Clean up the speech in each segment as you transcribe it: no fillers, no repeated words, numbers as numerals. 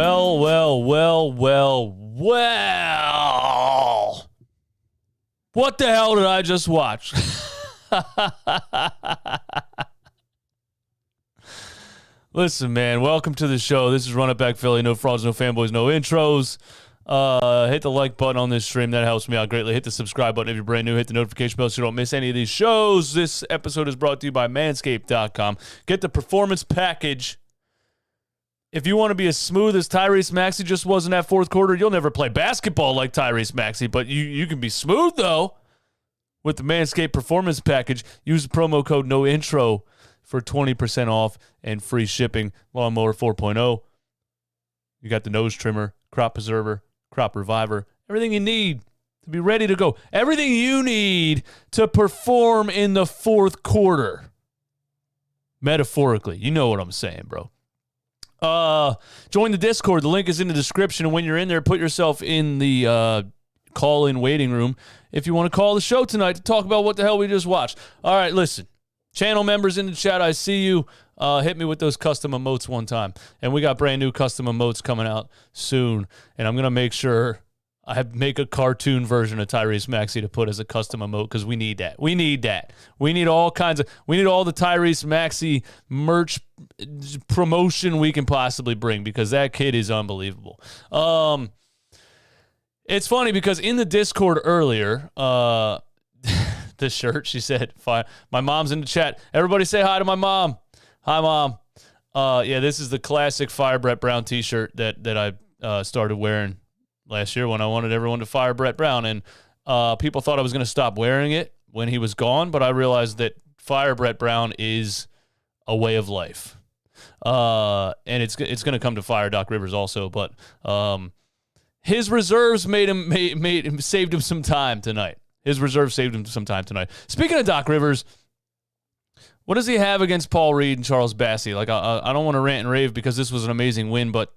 Well. What the hell did I just watch? Listen, man, welcome to the show. This is Run It Back Philly. No frauds, no fanboys, no intros. Hit the like button on this stream. That helps me out greatly. Hit the subscribe button if you're brand new. Hit the notification bell so you don't miss any of these shows. This episode is brought to you by Manscaped.com. Get the performance package. If you want to be as smooth as Tyrese Maxey just was in that fourth quarter, you'll never play basketball like Tyrese Maxey, but you can be smooth, though, with the Manscaped Performance Package. Use the promo code NOINTRO for 20% off and free shipping. Lawnmower 4.0. You got the nose trimmer, crop preserver, crop reviver, everything you need to be ready to go. Everything you need to perform in the fourth quarter. Metaphorically. You know what I'm saying, bro. Join the Discord. The link is in the description. And when you're in there, put yourself in the call-in waiting room if you want to call the show tonight to talk about what the hell we just watched. All right, listen. Channel members in the chat, I see you. Hit me with those custom emotes one time. And we got brand new custom emotes coming out soon. And I'm going to make sure I make a cartoon version of Tyrese Maxey to put as a custom emote because we need that. We need that. We need all the Tyrese Maxey merch promotion we can possibly bring because that kid is unbelievable. It's funny because in the Discord earlier, the shirt, she said, fine. My mom's in the chat. Everybody say hi to my mom. Hi, Mom. Yeah, this is the classic Fire Brett Brown t-shirt that I started wearing last year when I wanted everyone to fire Brett Brown. And people thought I was going to stop wearing it when he was gone, but I realized that Fire Brett Brown is a way of life. And it's going to come to Fire Doc Rivers also, but his reserves saved him some time tonight. Speaking of Doc Rivers, what does he have against Paul Reed and Charles Bassey? Like, I don't want to rant and rave because this was an amazing win, but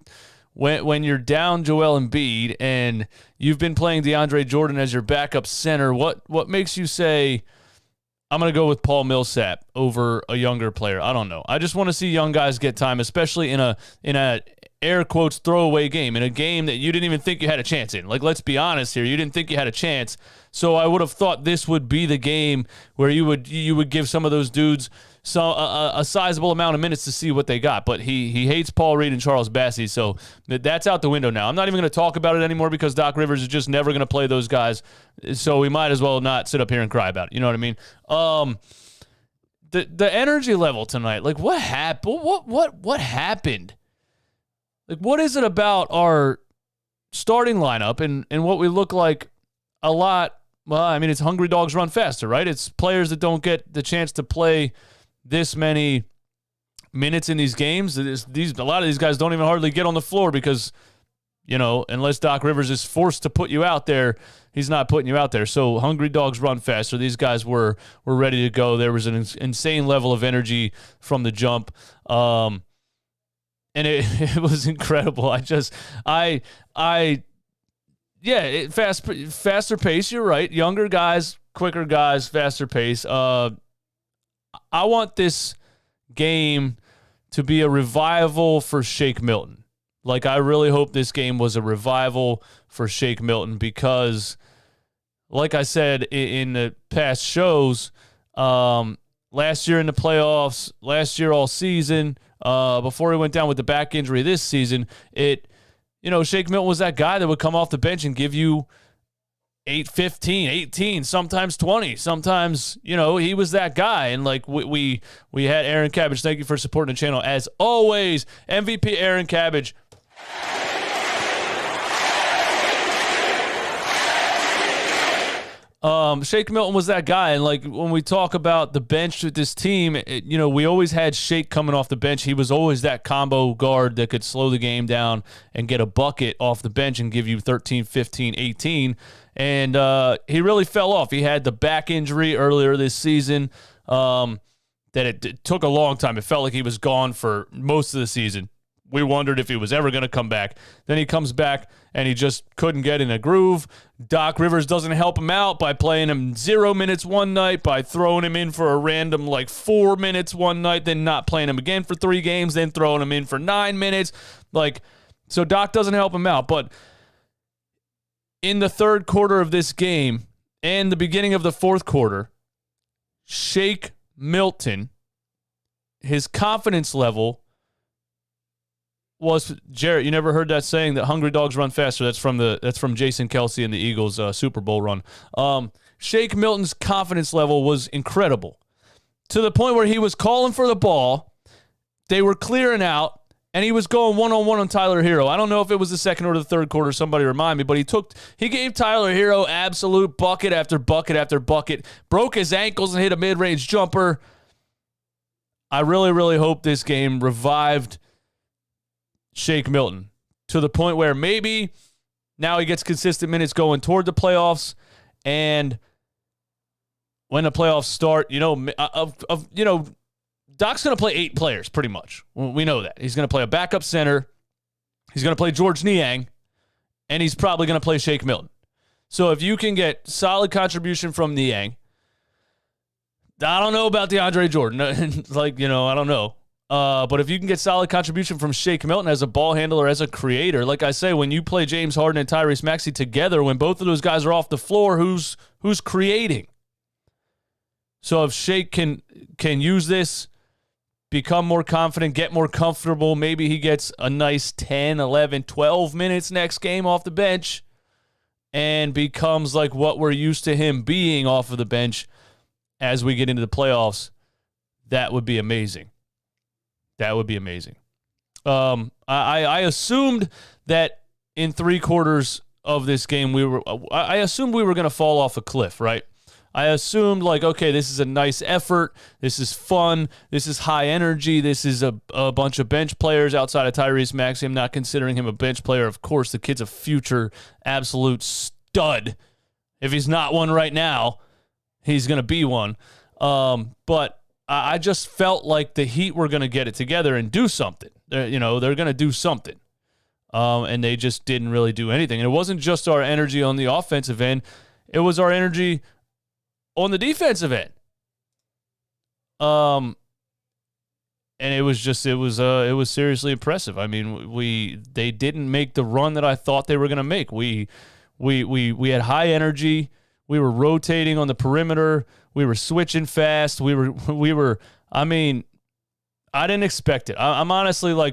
when you're down Joel Embiid and you've been playing DeAndre Jordan as your backup center, what makes you say, I'm going to go with Paul Millsap over a younger player? I don't know. I just want to see young guys get time, especially in a air quotes throwaway game, in a game that you didn't even think you had a chance in. Like, let's be honest here. You didn't think you had a chance. So I would have thought this would be the game where you would give some of those dudes a sizable amount of minutes to see what they got. But he hates Paul Reed and Charles Bassey, so that's out the window now. I'm not even going to talk about it anymore because Doc Rivers is just never going to play those guys. So we might as well not sit up here and cry about it. You know what I mean? The energy level tonight, like what happened? What happened? Like, what is it about our starting lineup and what we look like a lot? Well, I mean, it's hungry dogs run faster, right? It's players that don't get the chance to play this many minutes in these games. A lot of these guys don't even hardly get on the floor because, you know, unless Doc Rivers is forced to put you out there, he's not putting you out there. So hungry dogs run faster. These guys were ready to go. There was an insane level of energy from the jump. And it was incredible. Faster pace. You're right. Younger guys, quicker guys, faster pace. I want this game to be a revival for Shake Milton. Like, I really hope this game was a revival for Shake Milton because, like I said in the past shows, last year in the playoffs, last year all season, before he went down with the back injury this season, Shake Milton was that guy that would come off the bench and give you 8, 15, 18, sometimes 20. Sometimes, he was that guy. And, like, we had Aaron Cabbage. Thank you for supporting the channel. As always, MVP Aaron Cabbage. Shake Milton was that guy, and like when we talk about the bench with this team, we always had Shake coming off the bench. He was always that combo guard that could slow the game down and get a bucket off the bench and give you 13, 15, 18, and he really fell off. He had the back injury earlier this season that it took a long time. It felt like he was gone for most of the season. We wondered if he was ever going to come back. Then he comes back, and he just couldn't get in a groove. Doc Rivers doesn't help him out by playing him 0 minutes one night, by throwing him in for a random 4 minutes one night, then not playing him again for 3 games, then throwing him in for 9 minutes. Like, So Doc doesn't help him out. But in the third quarter of this game and the beginning of the fourth quarter, Shake Milton, his confidence level was, Jarrett, you never heard that saying that hungry dogs run faster? That's from Jason Kelce and the Eagles Super Bowl run. Shake Milton's confidence level was incredible to the point where he was calling for the ball. They were clearing out, and he was going one-on-one on Tyler Hero. I don't know if it was the second or the third quarter. Somebody remind me. But he gave Tyler Hero absolute bucket after bucket after bucket, broke his ankles and hit a mid-range jumper. I really, really hope this game revived Shake Milton to the point where maybe now he gets consistent minutes going toward the playoffs, and when the playoffs start, Doc's going to play 8 players pretty much. We know that. He's going to play a backup center. He's going to play George Niang, and he's probably going to play Shake Milton. So if you can get solid contribution from Niang, I don't know about DeAndre Jordan. I don't know. But if you can get solid contribution from Shake Milton as a ball handler, as a creator, like I say, when you play James Harden and Tyrese Maxey together, when both of those guys are off the floor, who's creating? So if Shake can use this, become more confident, get more comfortable, maybe he gets a nice 10, 11, 12 minutes next game off the bench and becomes like what we're used to him being off of the bench as we get into the playoffs, that would be amazing. That would be amazing. I assumed that in 3 quarters of this game, I assumed we were going to fall off a cliff, right? I assumed, okay, this is a nice effort. This is fun. This is high energy. This is a bunch of bench players outside of Tyrese Maxey. I'm not considering him a bench player. Of course, the kid's a future absolute stud. If he's not one right now, he's going to be one. But I just felt like the Heat were going to get it together and do something. They're going to do something. And they just didn't really do anything. And it wasn't just our energy on the offensive end. It was our energy on the defensive end. And it was seriously impressive. I mean, they didn't make the run that I thought they were going to make. We had high energy. We were rotating on the perimeter. We were switching fast. I didn't expect it. I'm honestly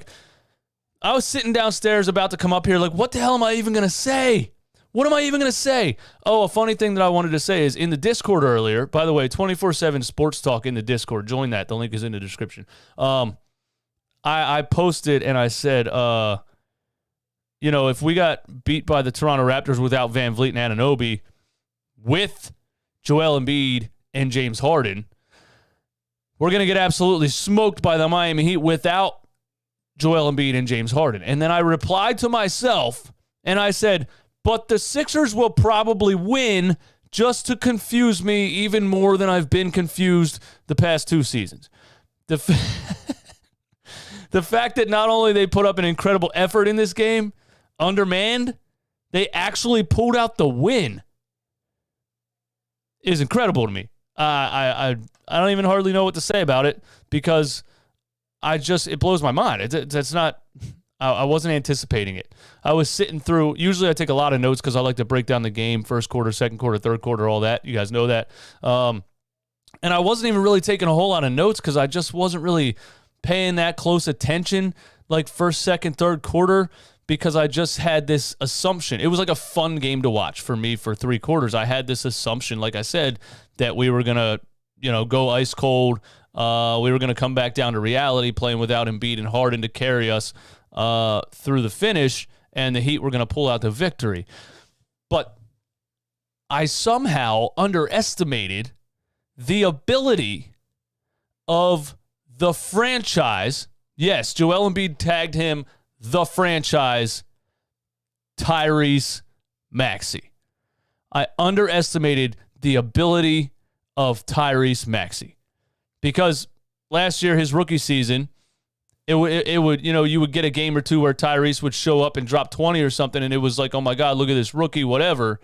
I was sitting downstairs about to come up here what the hell am I even going to say? What am I even going to say? Oh, a funny thing that I wanted to say is in the Discord earlier, by the way, 24/7 Sports Talk in the Discord. Join that. The link is in the description. I posted and I said, if we got beat by the Toronto Raptors without Van Vliet and Anunoby, with Joel Embiid and James Harden, we're going to get absolutely smoked by the Miami Heat without Joel Embiid and James Harden. And then I replied to myself and I said, but the Sixers will probably win just to confuse me even more than I've been confused the past 2 seasons. The fact that not only they put up an incredible effort in this game, undermanned, they actually pulled out the win is incredible to me. I don't even hardly know what to say about it because it blows my mind. I wasn't anticipating it. I was sitting through, usually I take a lot of notes because I like to break down the game, first quarter, second quarter, third quarter, all that. You guys know that. And I wasn't even really taking a whole lot of notes because I just wasn't really paying that close attention, first, second, third quarter, because I just had this assumption. It was like a fun game to watch for me for 3 quarters. I had this assumption, like I said, that we were going to, go ice cold. We were going to come back down to reality, playing without Embiid and Harden to carry us through the finish, and the Heat were going to pull out the victory. But I somehow underestimated the ability of the franchise. Yes, Joel Embiid tagged him the franchise, Tyrese Maxey. I underestimated the ability of Tyrese Maxey because last year, his rookie season, it would you would get a game or two where Tyrese would show up and drop 20 or something, and it was like, oh my God, look at this rookie, whatever.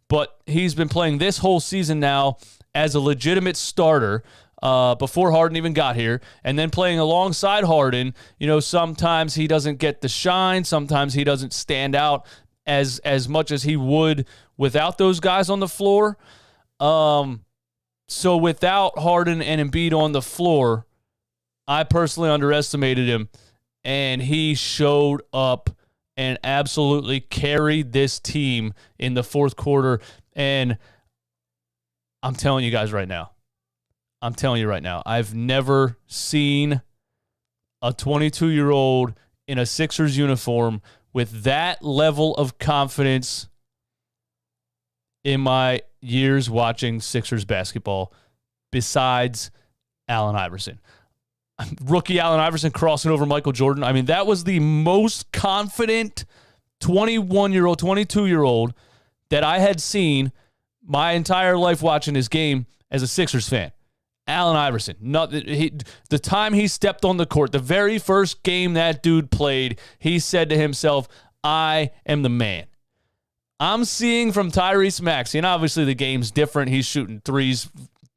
But he's been playing this whole season now as a legitimate starter. before Harden even got here, and then playing alongside Harden, sometimes he doesn't get the shine, sometimes he doesn't stand out as much as he would without those guys on the floor. So without Harden and Embiid on the floor, I personally underestimated him, and he showed up and absolutely carried this team in the fourth quarter. And I'm telling you guys right now, I've never seen a 22-year-old in a Sixers uniform with that level of confidence in my years watching Sixers basketball besides Allen Iverson. Rookie Allen Iverson crossing over Michael Jordan. I mean, that was the most confident 21-year-old, 22-year-old that I had seen my entire life watching this game as a Sixers fan. Allen Iverson. The time he stepped on the court, the very first game that dude played, he said to himself, I am the man. I'm seeing from Tyrese Maxey, and obviously the game's different. He's shooting threes.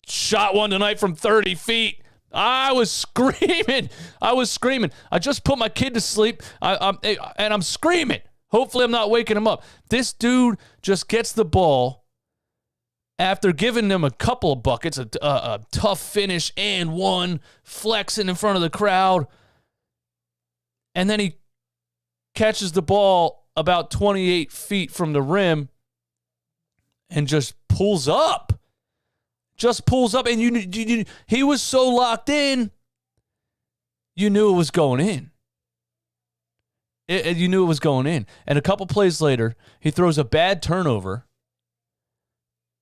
Shot one tonight from 30 feet. I was screaming. I just put my kid to sleep, and I'm screaming. Hopefully I'm not waking him up. This dude just gets the ball after giving them a couple of buckets, a tough finish and one, flexing in front of the crowd. And then he catches the ball about 28 feet from the rim and just pulls up. And he was so locked in, you knew it was going in. You knew it was going in. And a couple plays later, he throws a bad turnover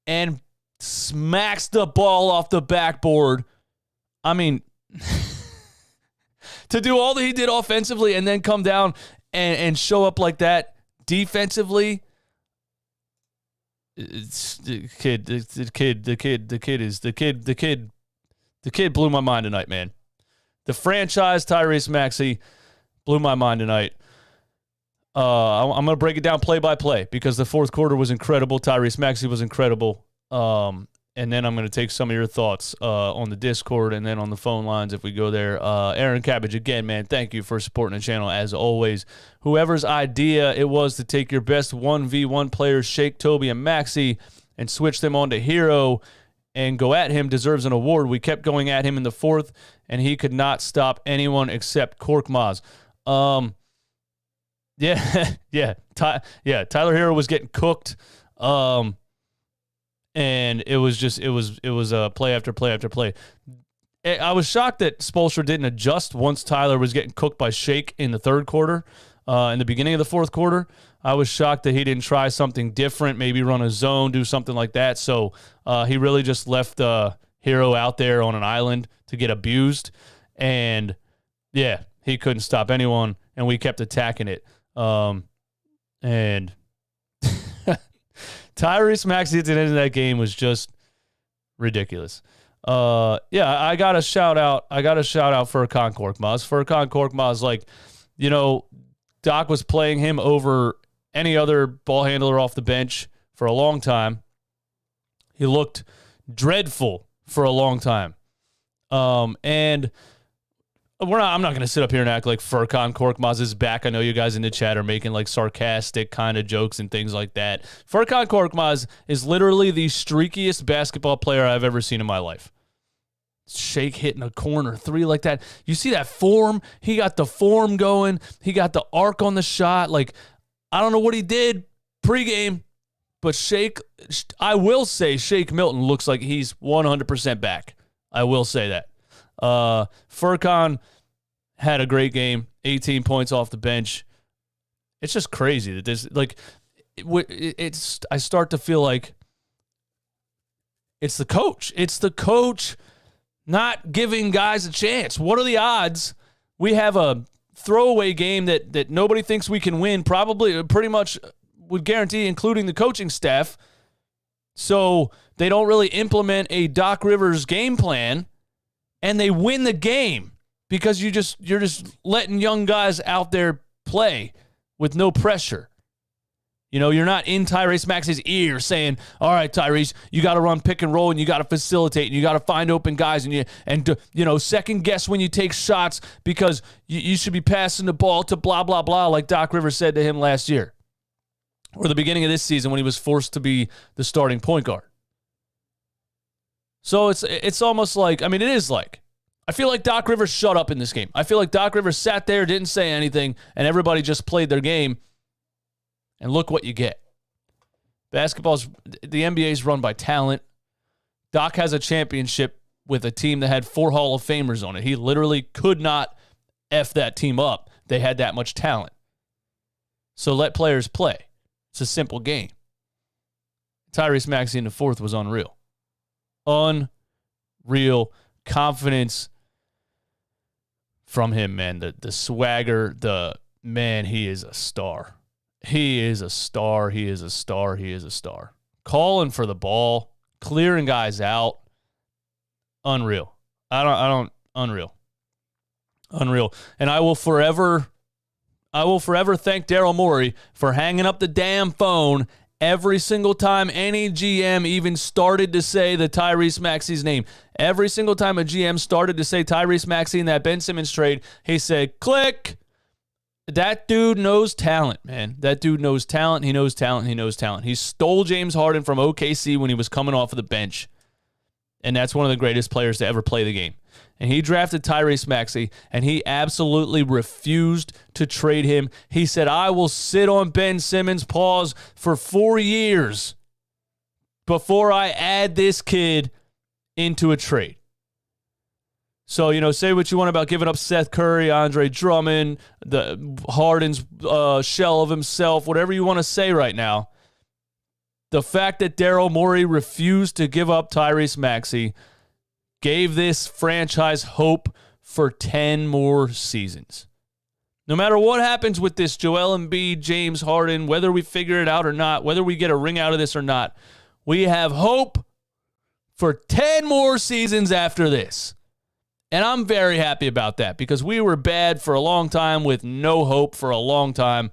and smacks the ball off the backboard. I mean, to do all that he did offensively and then come down and show up like that defensively. The kid blew my mind tonight, man. The franchise Tyrese Maxey blew my mind tonight. I'm going to break it down play by play because the fourth quarter was incredible. Tyrese Maxey was incredible. And then I'm going to take some of your thoughts on the Discord and then on the phone lines if we go there. Aaron Cabbage, again, man, thank you for supporting the channel as always. Whoever's idea it was to take your best 1v1 players, Shake, Toby, and Maxey, and switch them onto Hero and go at him deserves an award. We kept going at him in the fourth, and he could not stop anyone except Korkmaz. Tyler Hero was getting cooked. And it was play after play after play. I was shocked that Spoelstra didn't adjust once Tyler was getting cooked by Shake in the third quarter. In the beginning of the fourth quarter, I was shocked that he didn't try something different, maybe run a zone, do something like that. So he really just left Hero out there on an island to get abused. And, yeah, he couldn't stop anyone, and we kept attacking it. And Tyrese Maxey at the end of that game was just ridiculous. I got a shout out. For Furkan Korkmaz. Furkan Korkmaz, Doc was playing him over any other ball handler off the bench for a long time. He looked dreadful for a long time. And I'm not going to sit up here and act like Furkan Korkmaz is back. I know you guys in the chat are making sarcastic kind of jokes and things like that. Furkan Korkmaz is literally the streakiest basketball player I've ever seen in my life. Shake hitting a corner three like that. You see that form? He got the form going. He got the arc on the shot. I don't know what he did pregame, but I will say Shake Milton looks like he's 100% back. I will say that. Furkan had a great game, 18 points off the bench. It's just crazy that this, I start to feel like it's the coach. It's the coach not giving guys a chance. What are the odds we have a throwaway game that nobody thinks we can win, probably pretty much would guarantee, including the coaching staff, so they don't really implement a Doc Rivers game plan, and they win the game because you're just letting young guys out there play with no pressure. You're not in Tyrese Maxey's ear saying, all right, Tyrese, you got to run pick and roll and you got to facilitate and you got to find open guys and second guess when you take shots because you should be passing the ball to blah, blah, blah, like Doc Rivers said to him last year or the beginning of this season when he was forced to be the starting point guard. So it's almost like, it is like, I feel like Doc Rivers shut up in this game. I feel like Doc Rivers sat there, didn't say anything, and everybody just played their game. And look what you get. The NBA is run by talent. Doc has a championship with a team that had 4 Hall of Famers on it. He literally could not F that team up. They had that much talent. So let players play. It's a simple game. Tyrese Maxey in the fourth was unreal. Unreal confidence from him, man. The swagger, he is a star. He is a star. He is a star. He is a star. Calling for the ball, clearing guys out. Unreal. Unreal. And I will forever thank Daryl Morey for hanging up the damn phone every single time any GM even started to say the Tyrese Maxey's name. Every single time a GM started to say Tyrese Maxey in that Ben Simmons trade, he said, click. That dude knows talent, man. That dude knows talent. He knows talent. He knows talent. He stole James Harden from OKC when he was coming off of the bench. And that's one of the greatest players to ever play the game. And he drafted Tyrese Maxey, and he absolutely refused to trade him. He said, I will sit on Ben Simmons' pause for 4 years before I add this kid into a trade. So, say what you want about giving up Seth Curry, Andre Drummond, the Harden's shell of himself, whatever you want to say right now. The fact that Daryl Morey refused to give up Tyrese Maxey gave this franchise hope for 10 more seasons. No matter what happens with this Joel Embiid, James Harden, whether we figure it out or not, whether we get a ring out of this or not, we have hope for 10 more seasons after this. And I'm very happy about that because we were bad for a long time with no hope for a long time.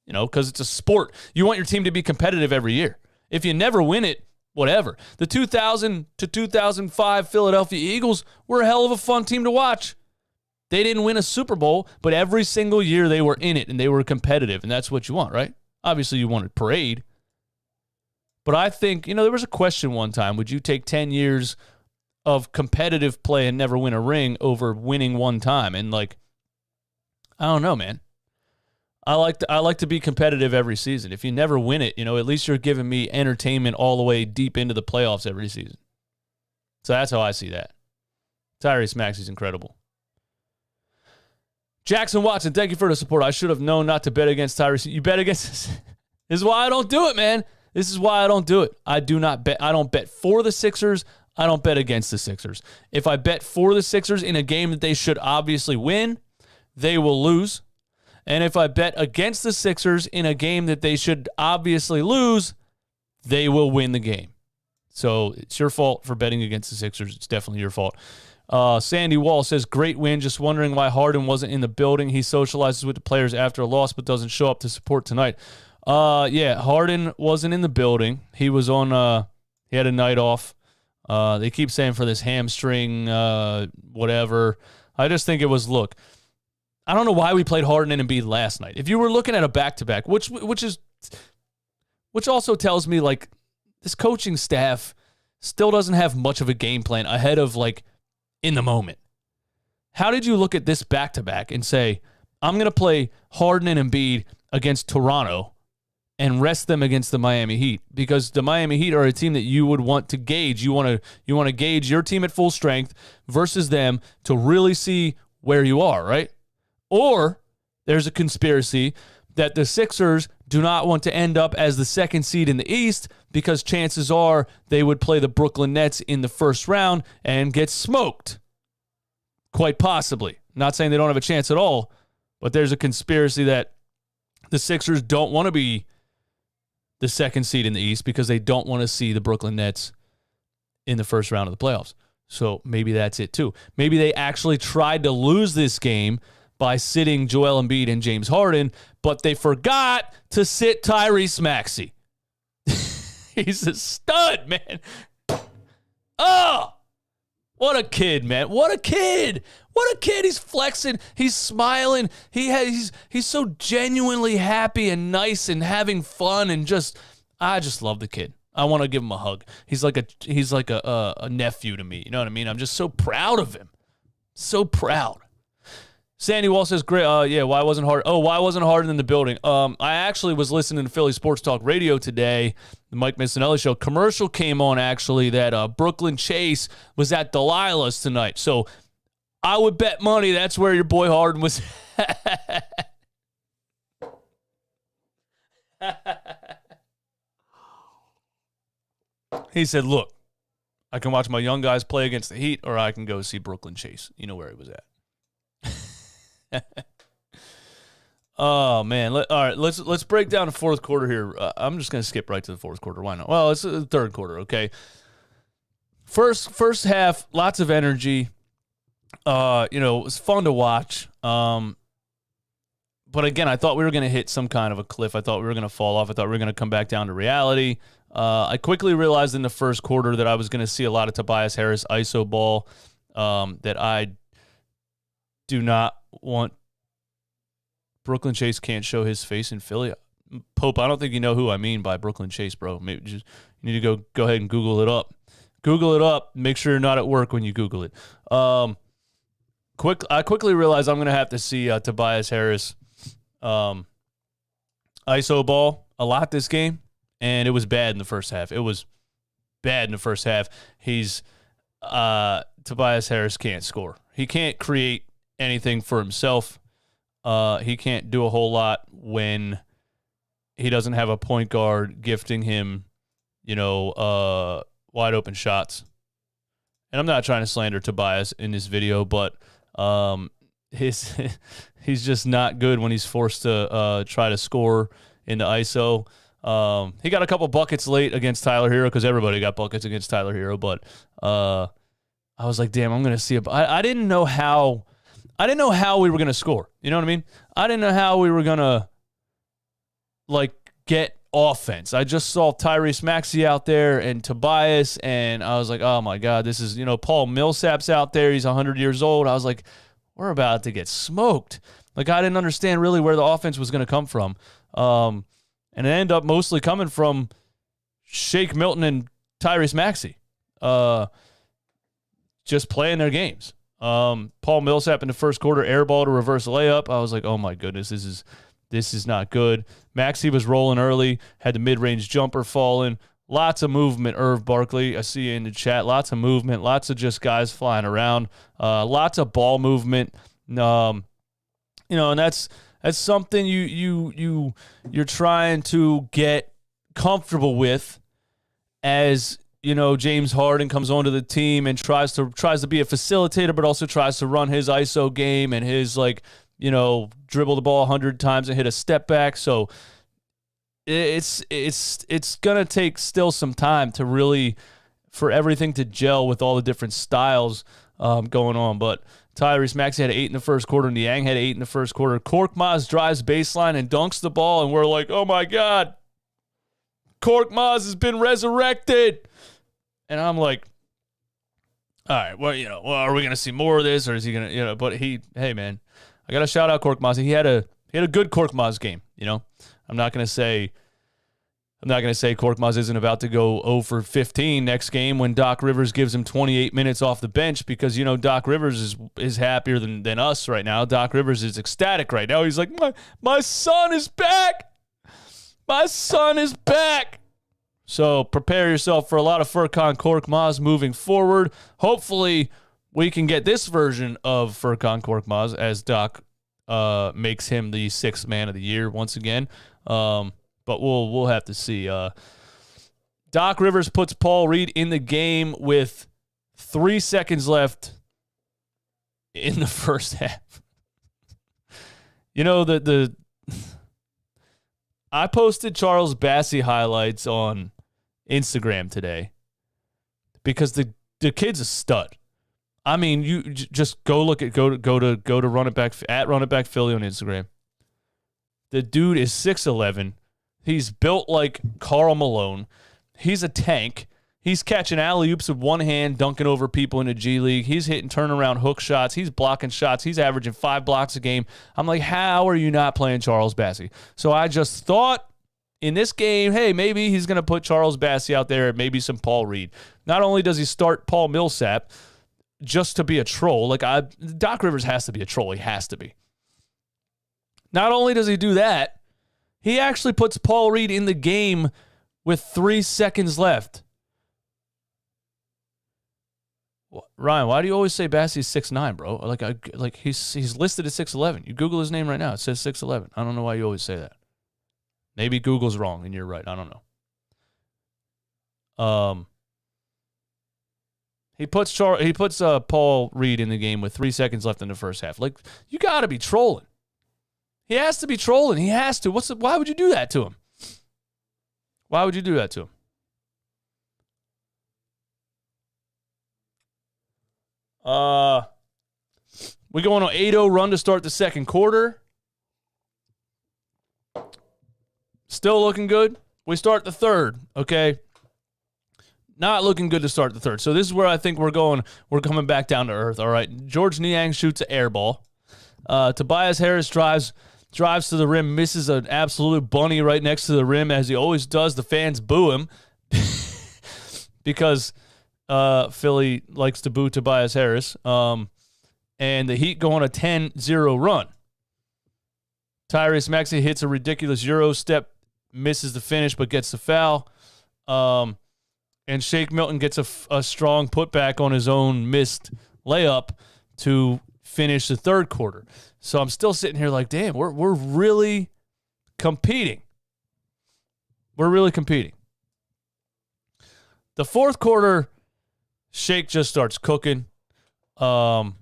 Because it's a sport. You want your team to be competitive every year. If you never win it, whatever. The 2000 to 2005 Philadelphia Eagles were a hell of a fun team to watch. They didn't win a Super Bowl, but every single year they were in it and they were competitive, and that's what you want, right? Obviously, you want a parade. But I think, there was a question one time, would you take 10 years of competitive play and never win a ring over winning one time? And I don't know, man. I like to be competitive every season. If you never win it, at least you're giving me entertainment all the way deep into the playoffs every season. So that's how I see that. Tyrese Maxey's incredible. Jackson Watson, thank you for the support. I should have known not to bet against Tyrese. You bet against this. This is why I don't do it, man. This is why I don't do it. I do not bet. I don't bet for the Sixers. I don't bet against the Sixers. If I bet for the Sixers in a game that they should obviously win, they will lose. And if I bet against the Sixers in a game that they should obviously lose, they will win the game. So it's your fault for betting against the Sixers. It's definitely your fault. Sandy Wall says, great win. Just wondering why Harden wasn't in the building. He socializes with the players after a loss but doesn't show up to support tonight. Harden wasn't in the building. He was on, he had a night off. They keep saying for this hamstring, whatever. I just think it was, look, I don't know why we played Harden and Embiid last night. If you were looking at a back-to-back, which also tells me, this coaching staff still doesn't have much of a game plan ahead of, in the moment. How did you look at this back-to-back and say, I'm going to play Harden and Embiid against Toronto and rest them against the Miami Heat? Because the Miami Heat are a team that you would want to gauge. You want to gauge your team at full strength versus them to really see where you are, right? Or there's a conspiracy that the Sixers do not want to end up as the second seed in the East because chances are they would play the Brooklyn Nets in the first round and get smoked. Quite possibly. Not saying they don't have a chance at all, but there's a conspiracy that the Sixers don't want to be the second seed in the East because they don't want to see the Brooklyn Nets in the first round of the playoffs. So maybe that's it too. Maybe they actually tried to lose this game by sitting Joel Embiid and James Harden, but they forgot to sit Tyrese Maxey. He's a stud, man. Oh, what a kid, man. What a kid. What a kid. He's flexing. He's smiling. He's so genuinely happy and nice and having fun and I just love the kid. I want to give him a hug. He's like a nephew to me. You know what I mean? I'm just so proud of him. So proud. Sandy Wall says, "Great. Why wasn't Harden in the building? I actually was listening to Philly Sports Talk Radio today, the Mike Missinelli show. Commercial came on actually that Brooklyn Chase was at Delilah's tonight. So I would bet money that's where your boy Harden was." He said, "Look, I can watch my young guys play against the Heat, or I can go see Brooklyn Chase." You know where he was at. Oh man! All right, let's break down the fourth quarter here. I'm just gonna skip right to the fourth quarter. Why not? Well, it's the third quarter. Okay. First half, lots of energy. It was fun to watch. But again, I thought we were gonna hit some kind of a cliff. I thought we were gonna fall off. I thought we were gonna come back down to reality. I quickly realized in the first quarter that I was gonna see a lot of Tobias Harris ISO ball. That I do not want. Brooklyn Chase can't show his face in Philly. Pope, I don't think you know who I mean by Brooklyn Chase, bro. Maybe you need to go ahead and Google it up. Google it up. Make sure you're not at work when you Google it. I quickly realized I'm going to have to see Tobias Harris ISO ball a lot this game, and it was bad in the first half. It was bad in the first half. Tobias Harris can't score. He can't create anything for himself. He can't do a whole lot when he doesn't have a point guard gifting him, wide open shots. And I'm not trying to slander Tobias in this video, but he's just not good when he's forced to try to score in the ISO. He got a couple buckets late against Tyler Hero because everybody got buckets against Tyler Hero, but I was like, damn, I'm going to see it. I didn't know how we were going to score. You know what I mean? I didn't know how we were going to, get offense. I just saw Tyrese Maxey out there and Tobias, and I was like, oh, my God, this is, Paul Millsap's out there. He's 100 years old. I was like, we're about to get smoked. I didn't understand really where the offense was going to come from. And it ended up mostly coming from Shake Milton and Tyrese Maxey. Just playing their games. Paul Millsap in the first quarter, airball to reverse layup. I was like, oh my goodness, this is not good. Maxey was rolling early, had the mid-range jumper falling. Lots of movement, Irv Barkley. I see you in the chat. Lots of movement, lots of just guys flying around. Lots of ball movement. And that's something you're trying to get comfortable with as James Harden comes onto the team and tries to be a facilitator, but also tries to run his ISO game and his dribble the ball 100 times and hit a step back. So it's gonna take still some time to really for everything to gel with all the different styles going on. But Tyrese Maxey had 8 in the first quarter, and Niang had 8 in the first quarter. Korkmaz drives baseline and dunks the ball, and we're like, oh my God, Korkmaz has been resurrected. And I'm like, all right, well, are we going to see more of this, or is he going to, but hey, man, I got to shout out Korkmaz. He had a good Korkmaz game, I'm not going to say Korkmaz isn't about to go 0 for 15 next game when Doc Rivers gives him 28 minutes off the bench because, Doc Rivers is happier than us right now. Doc Rivers is ecstatic right now. He's like, my son is back. My son is back. So prepare yourself for a lot of Furkan Korkmaz moving forward. Hopefully we can get this version of Furkan Korkmaz as Doc makes him the 6th man of the year once again. But we'll have to see. Doc Rivers puts Paul Reed in the game with 3 seconds left in the first half. I posted Charles Bassey highlights on Instagram today because the kid's a stud. I mean, you just go to run it back at run it back Philly on Instagram. The dude is 6'11". He's built like Karl Malone. He's a tank. He's catching alley-oops with one hand, dunking over people in the G League. He's hitting turnaround hook shots. He's blocking shots. He's averaging 5 blocks a game. I'm like, how are you not playing Charles Bassey? So I just thought in this game, hey, maybe he's going to put Charles Bassey out there and maybe some Paul Reed. Not only does he start Paul Millsap just to be a troll, Doc Rivers has to be a troll. He has to be. Not only does he do that, he actually puts Paul Reed in the game with 3 seconds left. Ryan, why do you always say Bassey's 6'9", bro? Like he's listed at 6'11". You Google his name right now. It says 6'11". I don't know why you always say that. Maybe Google's wrong and you're right. I don't know. He puts Paul Reed in the game with 3 seconds left in the first half. Like, you got to be trolling. He has to be trolling. He has to. Why would you do that to him? Why would you do that to him? We go on an 8-0 run to start the second quarter. Still looking good. We start the third, okay? Not looking good to start the third. So this is where I think we're coming back down to earth, all right? George Niang shoots an air ball. Tobias Harris drives to the rim, misses an absolute bunny right next to the rim, as he always does. The fans boo him because Philly likes to boo Tobias Harris. And the Heat go on a 10-0 run. Tyrese Maxey hits a ridiculous Euro step, misses the finish, but gets the foul. And Shake Milton gets a strong putback on his own missed layup to finish the third quarter. So I'm still sitting here like, damn, we're really competing. We're really competing. The fourth quarter, Shake just starts cooking. And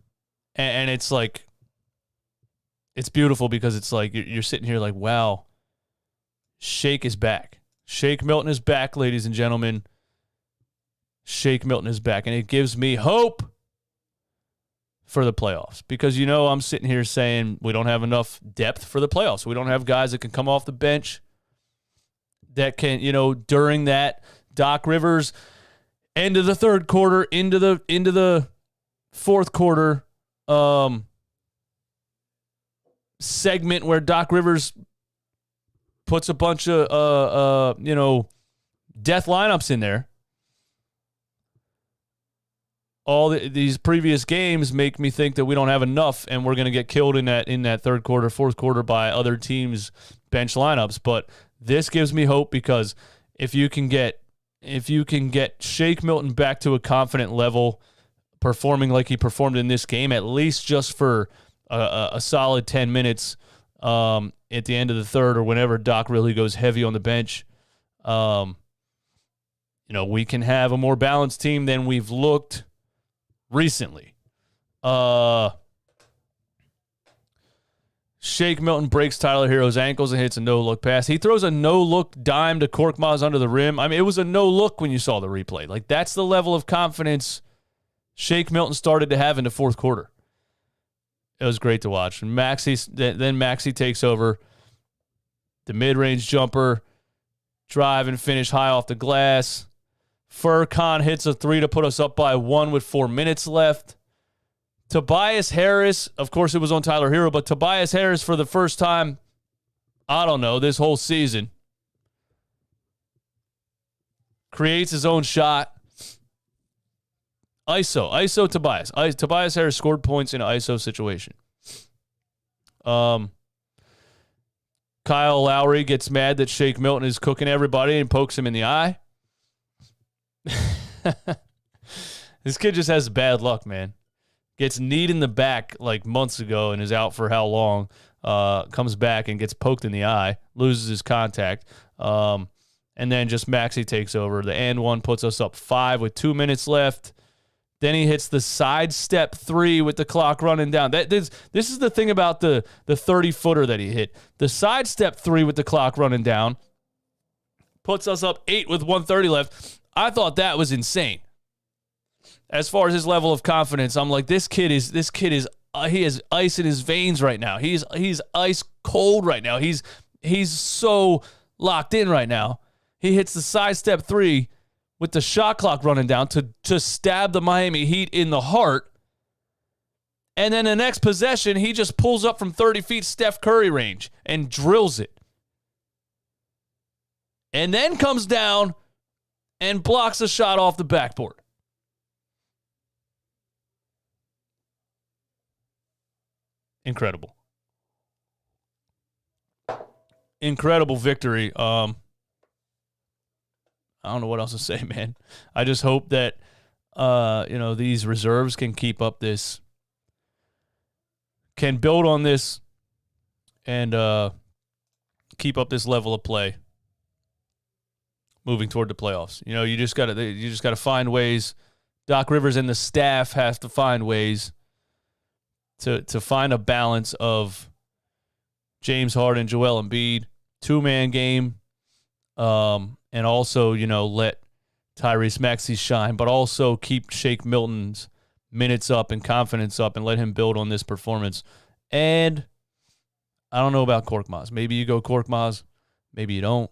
it's like, it's beautiful because it's like you're sitting here like, wow, Shake is back. Shake Milton is back, ladies and gentlemen. Shake Milton is back. And it gives me hope for the playoffs because, I'm sitting here saying we don't have enough depth for the playoffs. We don't have guys that can come off the bench that can, during that Doc Rivers end of the third quarter into the fourth quarter segment where Doc Rivers puts a bunch of death lineups in there. All these previous games make me think that we don't have enough, and we're going to get killed in that third quarter, fourth quarter by other teams' bench lineups. But this gives me hope because if you can get Shake Milton back to a confident level, performing like he performed in this game, at least just for a solid 10 minutes at the end of the third or whenever Doc really goes heavy on the bench, we can have a more balanced team than we've looked recently. Shake Milton breaks Tyler Hero's ankles and hits a no-look pass. He throws a no-look dime to Korkmaz under the rim. I mean, it was a no-look when you saw the replay. Like, that's the level of confidence Shake Milton started to have in the fourth quarter. It was great to watch. And then Maxey takes over. The mid-range jumper, drive and finish high off the glass. Furkan hits a three to put us up by 1 with 4 minutes left. Tobias Harris, of course it was on Tyler Hero, but Tobias Harris for the first time, I don't know, this whole season, creates his own shot. ISO Tobias. Tobias Harris scored points in an ISO situation. Kyle Lowry gets mad that Shake Milton is cooking everybody and pokes him in the eye. This kid just has bad luck, man. Gets kneed in the back like months ago and is out for how long. Comes back and gets poked in the eye, loses his contact. And then just Maxey takes over. The and one puts us up 5 with 2 minutes left. Then he hits the sidestep 3 with the clock running down. This is the thing about the 30-footer that he hit. The sidestep 3 with the clock running down puts us up 8 with 1:30 left. I thought that was insane. as far as his level of confidence. I'm like, this kid is he has ice in his veins right now. He's ice cold right now. He's so locked in right now. He hits the sidestep three with the shot clock running down to stab the Miami Heat in the heart. And then the next possession, he just pulls up from 30 feet Steph Curry range and drills it. And then comes down and blocks a shot off the backboard. Incredible. Incredible victory. I don't know what else to say, man. I just hope that these reserves can keep up this, can build on this, and keep up this level of play moving toward the playoffs. You just gotta find ways. Doc Rivers and the staff have to find ways to find a balance of James Harden, Joel Embiid, two-man game, and also, let Tyrese Maxey shine, but also keep Shake Milton's minutes up and confidence up and let him build on this performance. And I don't know about Korkmaz. Maybe you go Korkmaz. Maybe you don't.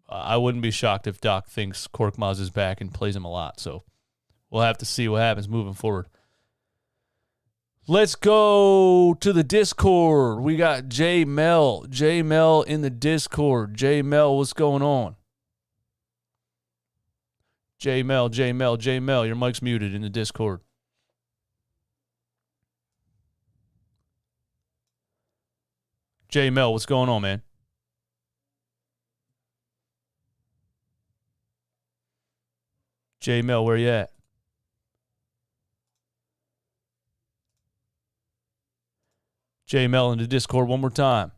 I wouldn't be shocked if Doc thinks Korkmaz is back and plays him a lot. So we'll have to see what happens moving forward. Let's go to the Discord. We got J Mel. J Mel in the Discord. J Mel, what's going on? J Mel, your mic's muted in the Discord. J Mel, what's going on, man? J Mel, where you at? J Mel in the Discord one more time.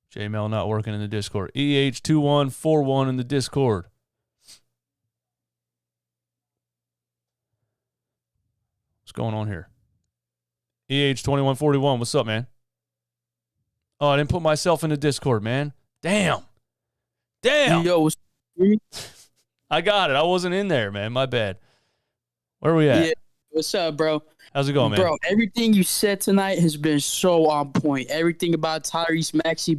J Mel not working in the Discord. EH2141 in the Discord. What's going on here? EH2141, what's up, man? Oh, I didn't put myself in the Discord, man. Damn. Yo, I got it. I wasn't in there, man. My bad. Where are we at? Yeah. What's up, bro? How's it going, man? Bro, everything you said tonight has been so on point. Everything about Tyrese Maxey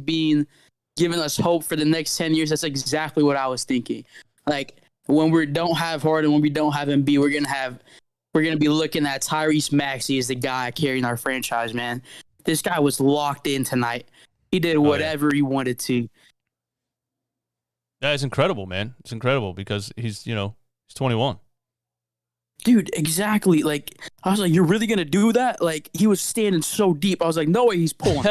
giving us hope for the next 10 years, that's exactly what I was thinking. Like, when we don't have Harden, when we don't have Embiid, we're gonna be looking at Tyrese Maxey as the guy carrying our franchise, man. This guy was locked in tonight. He did whatever he wanted to. That is incredible, man. It's incredible because he's 21. Dude, exactly. Like, I was like, you're really going to do that? Like, he was standing so deep. I was like, no way he's pulling.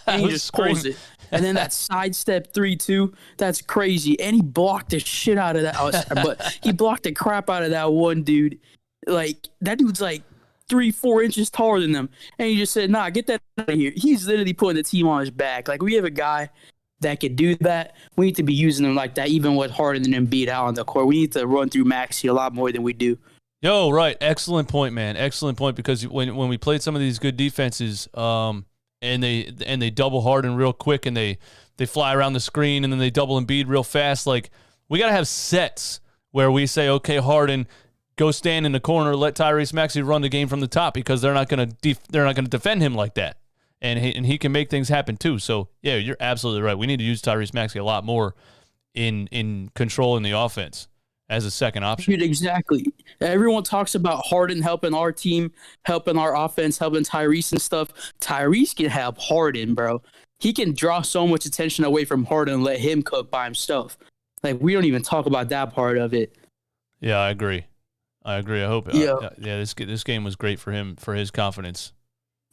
And he just pulls it. And then that sidestep 3-2, that's crazy. And he blocked the shit out of that. But he blocked the crap out of that one dude. Like, that dude's like 3-4 inches taller than them. And he just said, nah, get that out of here. He's literally putting the team on his back. Like, we have a guy that could do that. We need to be using him like that, even with Harden and Embiid out on the court. We need to run through Maxey a lot more than we do. Yo, right. Excellent point, man. Excellent point, because when we played some of these good defenses, and they double Harden real quick, and they fly around the screen, and then they double Embiid real fast. Like, we got to have sets where we say, okay, Harden, go stand in the corner, let Tyrese Maxey run the game from the top, because they're not going to defend him like that, and he can make things happen too. So yeah, you're absolutely right. We need to use Tyrese Maxey a lot more in controlling the offense as a second option. Dude, exactly. Everyone talks about Harden helping our team, helping our offense, helping Tyrese and stuff. Tyrese can help Harden, bro. He can draw so much attention away from Harden and let him cook by himself. Like, we don't even talk about that part of it. Yeah, I agree. I hope. This game was great for him, for his confidence.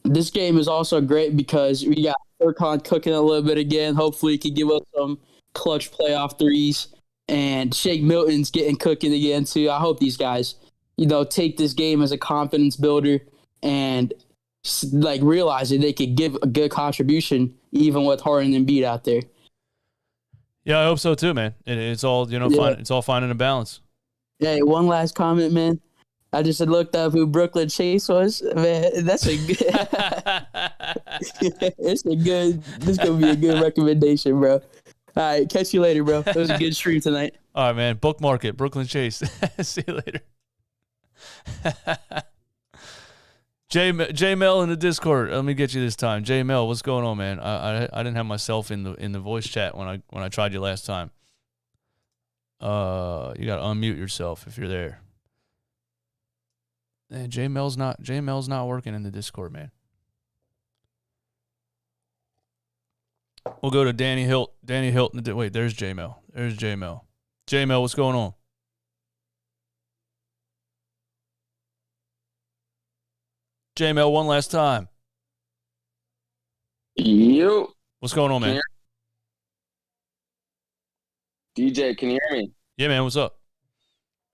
This game is also great because we got Furkan cooking a little bit again. Hopefully, he can give us some clutch playoff threes. And Shake Milton's getting cooking again, too. I hope these guys, take this game as a confidence builder and, like, realize that they could give a good contribution even with Harden and Embiid out there. Yeah, I hope so, too, man. It's all, it's all finding a balance. Hey, one last comment, man. I just looked up who Brooklyn Chase was. Man, that's a good... this is going to be a good recommendation, bro. right, catch you later, bro. It was a good stream tonight. All right, man. Bookmark it. Brooklyn Chase. See you later. J Mel in the Discord. Let me get you this time. J Mel, what's going on, man? I didn't have myself in the voice chat when I tried you last time. You got to unmute yourself if you're there. And J Mel's not working in the Discord, man. We'll go to Danny Hilt. Danny Hilt. Wait, there's J Mel. There's J Mel. J Mel, what's going on? J Mel, one last time. You. What's going on, man? DJ, can you hear me? Yeah, man. What's up?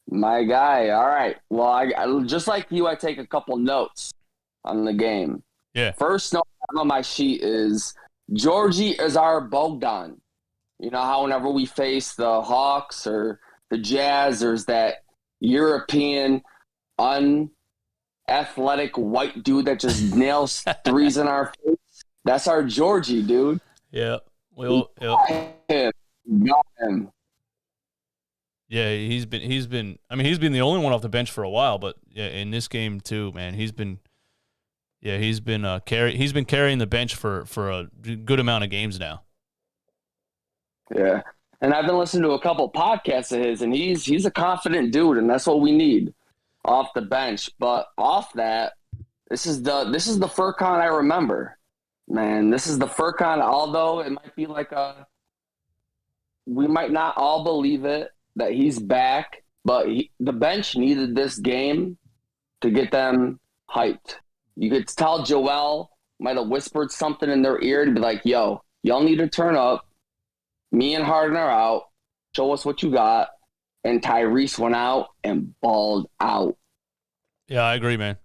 My guy. All right. Well, I just like you, I take a couple notes on the game. Yeah. First note on my sheet is Georgie is our Bogdan. You know how whenever we face the Hawks or the Jazz, there's that European unathletic white dude that just nails threes in our face? That's our Georgie, dude. Yeah. Well, Got him. yeah, he's been the only one off the bench for a while, but yeah, in this game too, man, he's been carrying the bench for a good amount of games now. Yeah. And I've been listening to a couple podcasts of his, and he's a confident dude, and that's what we need off the bench. But off that, this is the Furkan I remember. Man, this is the Furkan, although it might be like we might not all believe it that he's back, but the bench needed this game to get them hyped. You could tell Joel might have whispered something in their ear to be like, yo, y'all need to turn up. Me and Harden are out. Show us what you got. And Tyrese went out and balled out. Yeah, I agree, man.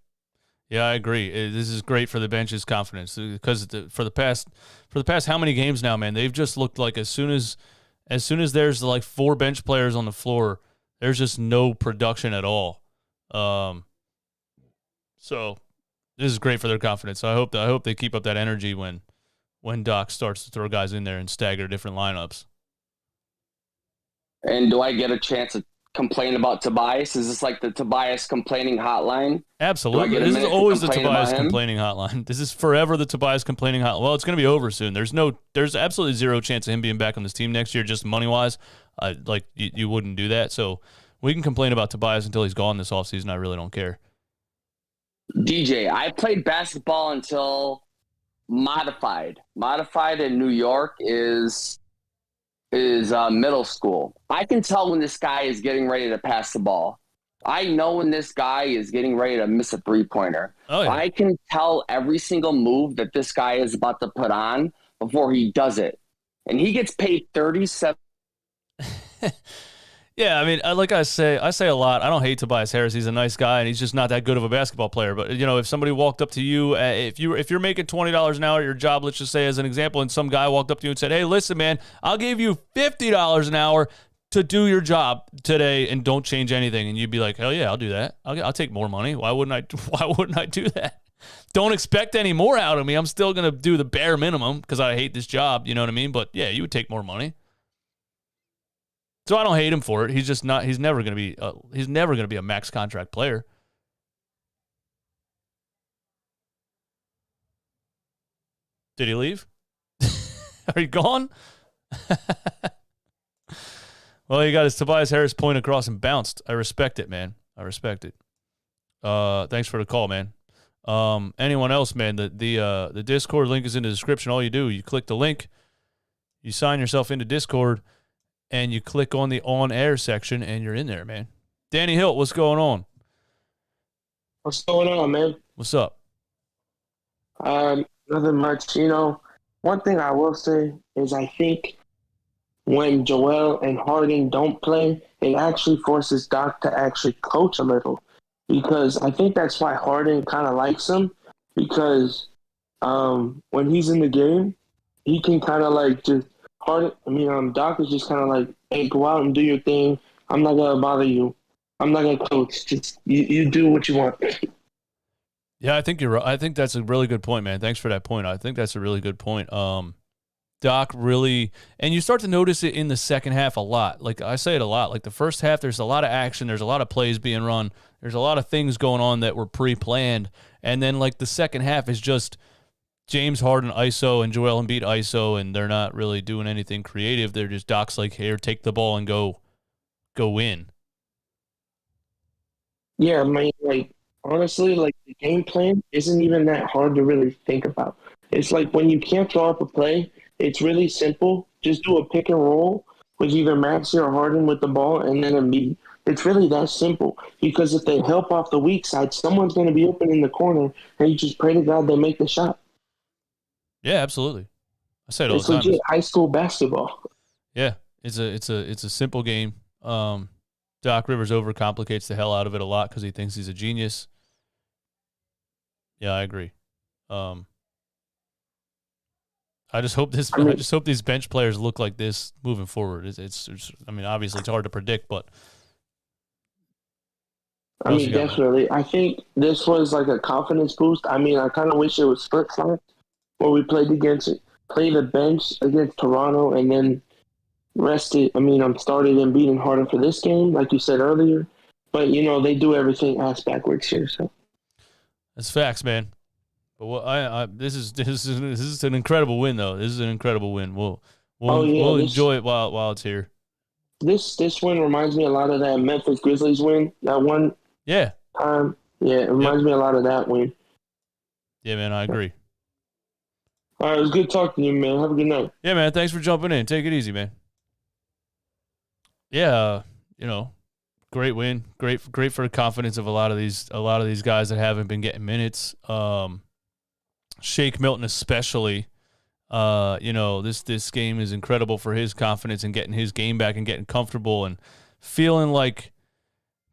Yeah, I agree. This is great for the bench's confidence because for the past how many games now, man, they've just looked like as soon as there's like 4 bench players on the floor, there's just no production at all. So this is great for their confidence. I hope they keep up that energy when Doc starts to throw guys in there and stagger different lineups. And do I get a chance to complain about Tobias? Is this like the Tobias complaining hotline? Absolutely. This is always the Tobias complaining hotline. This is forever the Tobias complaining hotline. Well, it's going to be over soon. There's absolutely zero chance of him being back on this team next year, just money-wise. You wouldn't do that. So we can complain about Tobias until he's gone this offseason. I really don't care. DJ, I played basketball until modified. Modified in New York is middle school. I can tell when this guy is getting ready to pass the ball. I know when this guy is getting ready to miss a three-pointer. Oh, yeah. I can tell every single move that this guy is about to put on before he does it. And he gets paid $37. Yeah, I mean, like I say a lot, I don't hate Tobias Harris. He's a nice guy, and he's just not that good of a basketball player. But, you know, if somebody walked up to you, if you're making $20 an hour at your job, let's just say as an example, and some guy walked up to you and said, hey, listen, man, I'll give you $50 an hour to do your job today and don't change anything. And you'd be like, hell yeah, I'll do that. I'll take more money. Why wouldn't I do that? Don't expect any more out of me. I'm still going to do the bare minimum because I hate this job. You know what I mean? But, yeah, you would take more money. So I don't hate him for it. He's just not. He's never going to be a max contract player. Did he leave? Are you gone? Well, he got his Tobias Harris point across and bounced. I respect it, man. I respect it. Thanks for the call, man. Anyone else, man? The Discord link is in the description. All you do, you click the link, you sign yourself into Discord, and you click on the on-air section, and you're in there, man. Danny Hilt, what's going on? What's going on, man? What's up? Nothing much. You know, one thing I will say is I think when Joel and Harden don't play, it actually forces Doc to actually coach a little. Because I think that's why Harden kind of likes him. Because when he's in the game, he can kind of like just Doc is just kind of like, hey, go out and do your thing. I'm not going to bother you. I'm not going to coach. Just you do what you want. Yeah, I think you're right. I think that's a really good point, man. Thanks for that point. I think that's a really good point. Doc really, and you start to notice it in the second half a lot. Like I say it a lot. Like the first half, there's a lot of action. There's a lot of plays being run. There's a lot of things going on that were pre-planned. And then like the second half is just James Harden ISO and Joel Embiid ISO, and they're not really doing anything creative. They're just Doc's like, here, take the ball and go in. Yeah, I mean, like, honestly, like, the game plan isn't even that hard to really think about. It's like when you can't draw up a play, it's really simple. Just do a pick and roll with either Maxey or Harden with the ball and then Embiid. It's really that simple because if they help off the weak side, someone's going to be open in the corner, and you just pray to God they make the shot. Yeah, absolutely. I say it all It's the time. legit high school basketball. Yeah, it's a simple game. Doc Rivers overcomplicates the hell out of it a lot because he thinks he's a genius. Yeah, I agree. I just hope these bench players look like this moving forward. It's I mean, obviously it's hard to predict, but I mean, definitely. I think this was like a confidence boost. I mean, I kind of wish it was flip-flop where we play the bench against Toronto and then rested. I mean, I'm started and beating Harden for this game, like you said earlier. But, they do everything ass backwards here. So that's facts, man. But this is an incredible win, though. This is an incredible win. We'll enjoy it while it's here. This win reminds me a lot of that Memphis Grizzlies win. That one time. Yeah, it reminds me a lot of that win. Yeah, man, I agree. All right, it was good talking to you, man. Have a good night. Yeah, man, thanks for jumping in. Take it easy, man. Yeah, great win. Great for the confidence of a lot of these guys that haven't been getting minutes. Shake Milton especially. This game is incredible for his confidence and getting his game back and getting comfortable and feeling like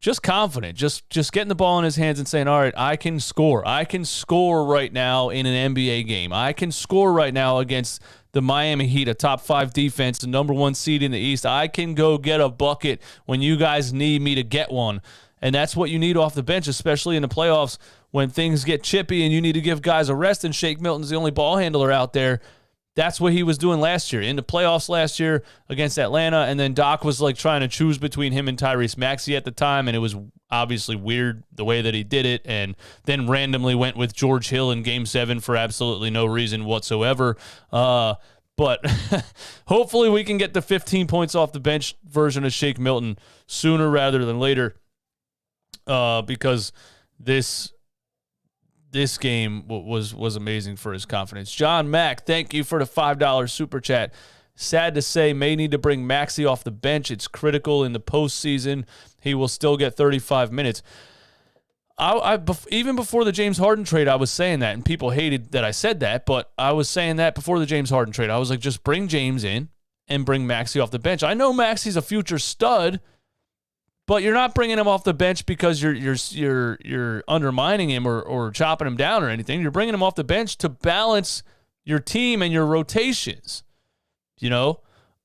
just confident, just getting the ball in his hands and saying, all right, I can score. I can score right now in an NBA game. I can score right now against the Miami Heat, a top 5 defense, the number 1 seed in the East. I can go get a bucket when you guys need me to get one. And that's what you need off the bench, especially in the playoffs when things get chippy and you need to give guys a rest, and Shake Milton's the only ball handler out there. That's what he was doing last year. In the playoffs last year against Atlanta, and then Doc was like trying to choose between him and Tyrese Maxey at the time, and it was obviously weird the way that he did it, and then randomly went with George Hill in Game 7 for absolutely no reason whatsoever. But hopefully we can get the 15 points off the bench version of Shake Milton sooner rather than later, because this game was amazing for his confidence. John Mack, thank you for the $5 super chat. Sad to say, may need to bring Maxey off the bench. It's critical in the postseason. He will still get 35 minutes. Even before the James Harden trade, I was saying that, and people hated that I said that, but I was saying that before the James Harden trade. I was like, just bring James in and bring Maxey off the bench. I know Maxey's a future stud, but you're not bringing him off the bench because you're undermining him or chopping him down or anything. You're bringing him off the bench to balance your team and your rotations.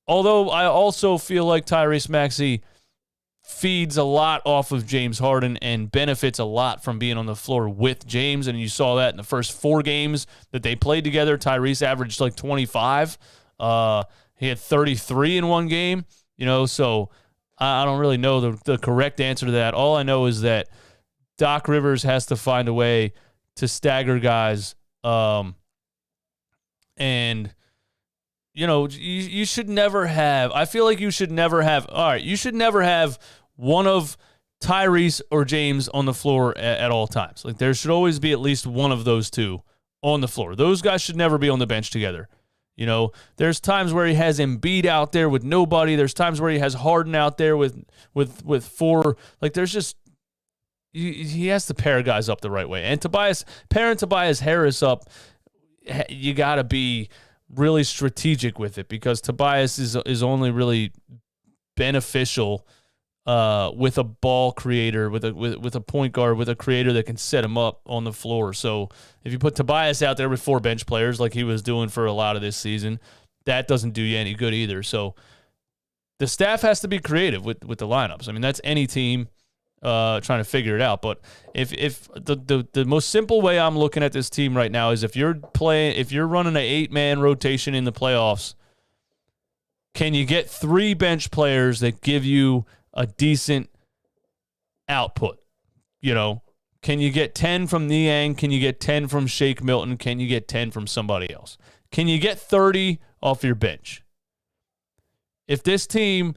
Although I also feel like Tyrese Maxey feeds a lot off of James Harden and benefits a lot from being on the floor with James, and you saw that in the first 4 games that they played together. Tyrese averaged like 25. He had 33 in one game. So I don't really know the correct answer to that. All I know is that Doc Rivers has to find a way to stagger guys. And, you should never have, I feel like you should never have, all right, you should never have one of Tyrese or James on the floor at all times. Like, there should always be at least one of those two on the floor. Those guys should never be on the bench together. There's times where he has Embiid out there with nobody. There's times where he has Harden out there with 4. Like, there's just he has to pair guys up the right way. And pairing Tobias Harris up, you got to be really strategic with it, because Tobias is only really beneficial with a ball creator, with a point guard, with a creator that can set him up on the floor. So if you put Tobias out there with 4 bench players like he was doing for a lot of this season, that doesn't do you any good either. So the staff has to be creative with the lineups. I mean, that's any team. trying to figure it out. But if the most simple way I'm looking at this team right now is if you're running an 8-man rotation in the playoffs, can you get 3 bench players that give you a decent output? You know, can you get 10 from Niang? Can you get 10 from Shake Milton? Can you get 10 from somebody else? Can you get 30 off your bench? If this team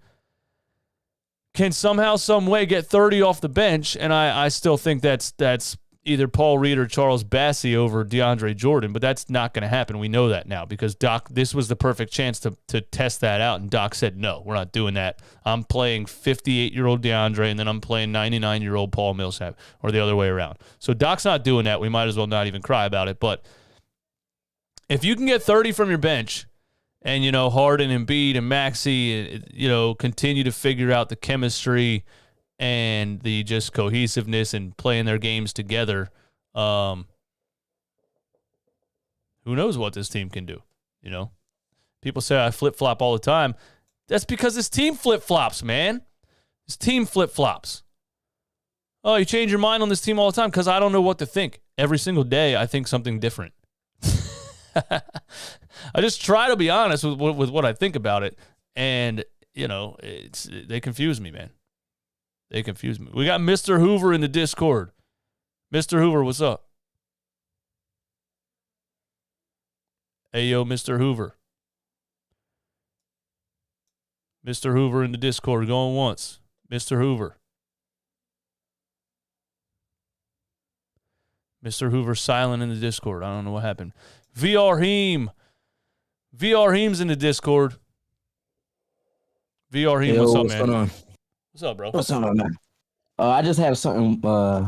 can somehow, some way get 30 off the bench, and I still think that's either Paul Reed or Charles Bassey over DeAndre Jordan, but that's not going to happen. We know that now because Doc, this was the perfect chance to test that out, and Doc said, no, we're not doing that. I'm playing 58-year-old DeAndre, and then I'm playing 99-year-old Paul Millsap, or the other way around. So Doc's not doing that. We might as well not even cry about it, but if you can get 30 from your bench, and, you know, Harden and Embiid and Maxey, you know, continue to figure out the chemistry and the just cohesiveness and playing their games together, who knows what this team can do, you know? People say I flip-flop all the time. That's because this team flip-flops, man. This team flip-flops. Oh, you change your mind on this team all the time because I don't know what to think. Every single day I think something different. I just try to be honest with what I think about it, and you know, they confuse me, man. They confuse me. We got Mr. Hoover in the Discord. Mr. Hoover, what's up? Hey, yo, Mr. Hoover. Mr. Hoover in the Discord, going once. Mr. Hoover. Mr. Hoover silent in the Discord. I don't know what happened. VR Heem. VR Heem's in the Discord. VR Heem, what's up, man? Going on? What's up, bro? What's on, man? I just have something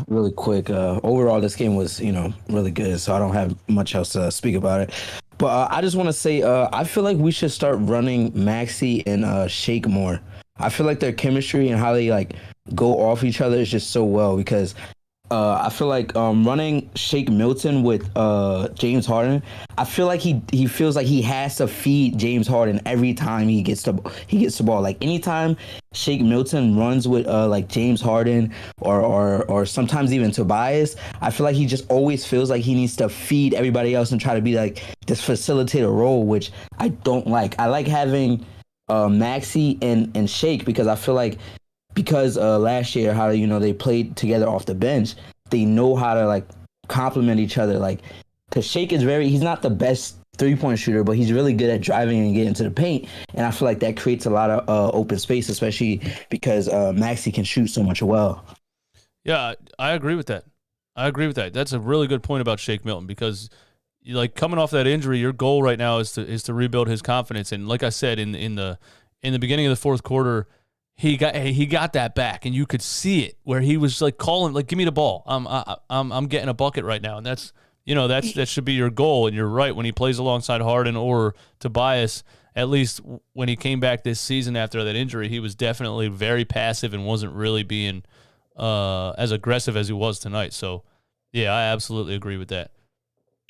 really quick. Overall, this game was, really good, so I don't have much else to speak about it. But I just want to say, I feel like we should start running Maxey and Shake more. I feel like their chemistry and how they go off each other is just so well because I feel like running Shake Milton with James Harden, I feel like he feels like he has to feed James Harden every time he gets the ball. Like anytime Shake Milton runs with James Harden or sometimes even Tobias, I feel like he just always feels like he needs to feed everybody else and try to be like this facilitator role, which I don't like. I like having Maxey and Shake because I feel like because last year how they played together off the bench, they know how to complement each other. Because Shake is he's not the best 3-point shooter, but he's really good at driving and getting to the paint. And I feel like that creates a lot of open space, especially because Maxey can shoot so much well. Yeah, I agree with that. That's a really good point about Shake Milton because coming off that injury, your goal right now is to rebuild his confidence. And like I said, in the beginning of the fourth quarter, he got that back, and you could see it where he was calling, give me the ball. I'm getting a bucket right now, and that's that should be your goal. And you're right, when he plays alongside Harden or Tobias, at least when he came back this season after that injury, he was definitely very passive and wasn't really being as aggressive as he was tonight. So yeah, I absolutely agree with that.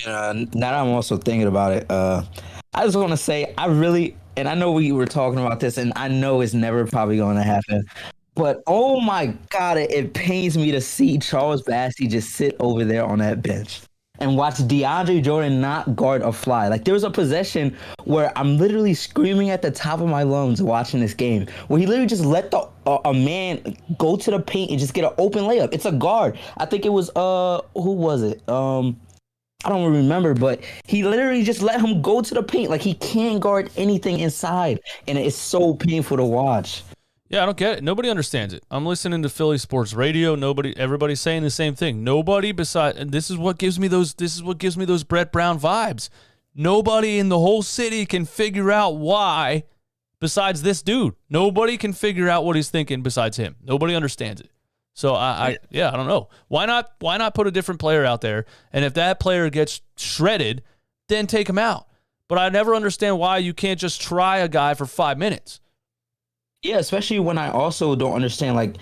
Now that I'm also thinking about it, I just want to say and I know we were talking about this, and I know it's never probably going to happen, but oh my God, it pains me to see Charles Bassey just sit over there on that bench and watch DeAndre Jordan not guard a fly. There was a possession where I'm literally screaming at the top of my lungs watching this game, where he literally just let a man go to the paint and just get an open layup. It's a guard. I think it was, who was it? I don't remember, but he literally just let him go to the paint. He can't guard anything inside, and it's so painful to watch. Yeah, I don't get it. Nobody understands it. I'm listening to Philly sports radio. Everybody's saying the same thing. Nobody and this is what gives me those Brett Brown vibes. Nobody in the whole city can figure out why besides this dude. Nobody can figure out what he's thinking besides him. Nobody understands it. So I don't know. Why not put a different player out there? And if that player gets shredded, then take him out. But I never understand why you can't just try a guy for 5 minutes. Yeah, especially when I also don't understand,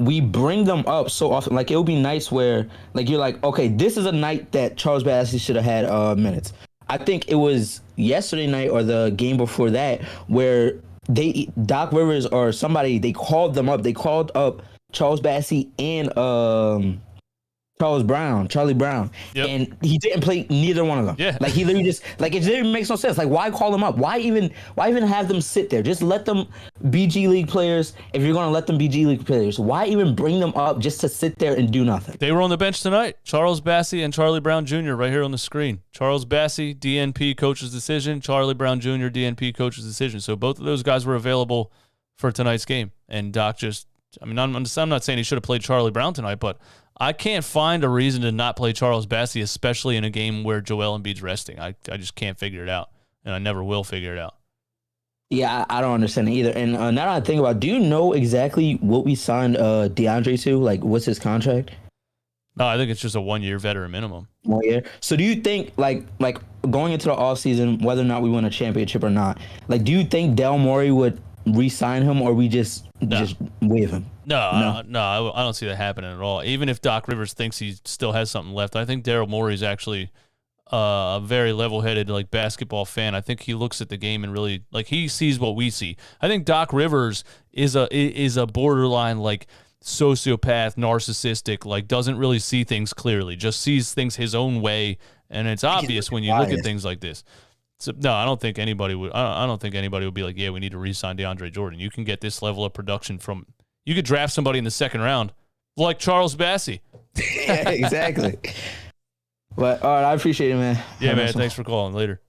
we bring them up so often. It would be nice where, you're okay, this is a night that Charles Bassey should have had minutes. I think it was yesterday night or the game before that where Doc Rivers or somebody, they called them up. They called up Charles Bassey and Charlie Brown, Yep. and he didn't play neither one of them. Yeah. Like he literally just like it didn't make no sense. Like why call them up? Why even have them sit there? Just let them be G League players. If you're gonna let them be G League players, why even bring them up just to sit there and do nothing? They were on the bench tonight. Charles Bassey and Charlie Brown Jr. right here on the screen. Charles Bassey, DNP coach's decision. Charlie Brown Jr., DNP coach's decision. So both of those guys were available for tonight's game. And Doc just, I mean, I'm not saying he should have played Charlie Brown tonight, but I can't find a reason to not play Charles Bassey, especially in a game where Joel Embiid's resting. I just can't figure it out, and I never will figure it out. Yeah, I don't understand it either. And now that I think about it, do you know exactly what we signed DeAndre to? Like, what's his contract? No, I think it's just a 1-year veteran minimum. 1 year. So do you think, like going into the offseason, whether or not we win a championship or not, like, do you think Daryl Morey would re-sign him, or we just waive him? No, I don't see that happening at all. Even if Doc Rivers thinks he still has something left, I think Daryl Morey is actually a very level-headed like basketball fan. I think he looks at the game and really like he sees what we see. I think Doc Rivers is a borderline like sociopath, narcissistic, like doesn't really see things clearly, just sees things his own way, and it's obvious when you look at things like this. So, no, I don't think anybody would. I don't think anybody would be like, yeah, we need to re-sign DeAndre Jordan. You can get this level of production from. You could draft somebody in the second round, like Charles Bassey. Yeah, exactly. But all right, I appreciate it, man. Yeah, man. Thanks for calling. Later.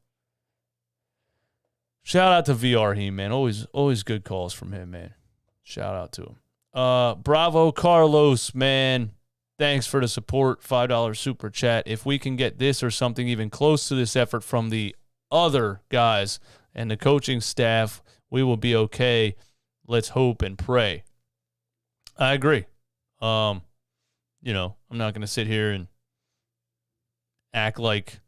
Shout out to VR man. Always good calls from him, man. Shout out to him. Bravo Carlos, man. Thanks for the support. $5 super chat. If we can get this or something even close to this effort from the other guys and the coaching staff, we will be okay. Let's hope and pray. I agree. I'm not going to sit here and act like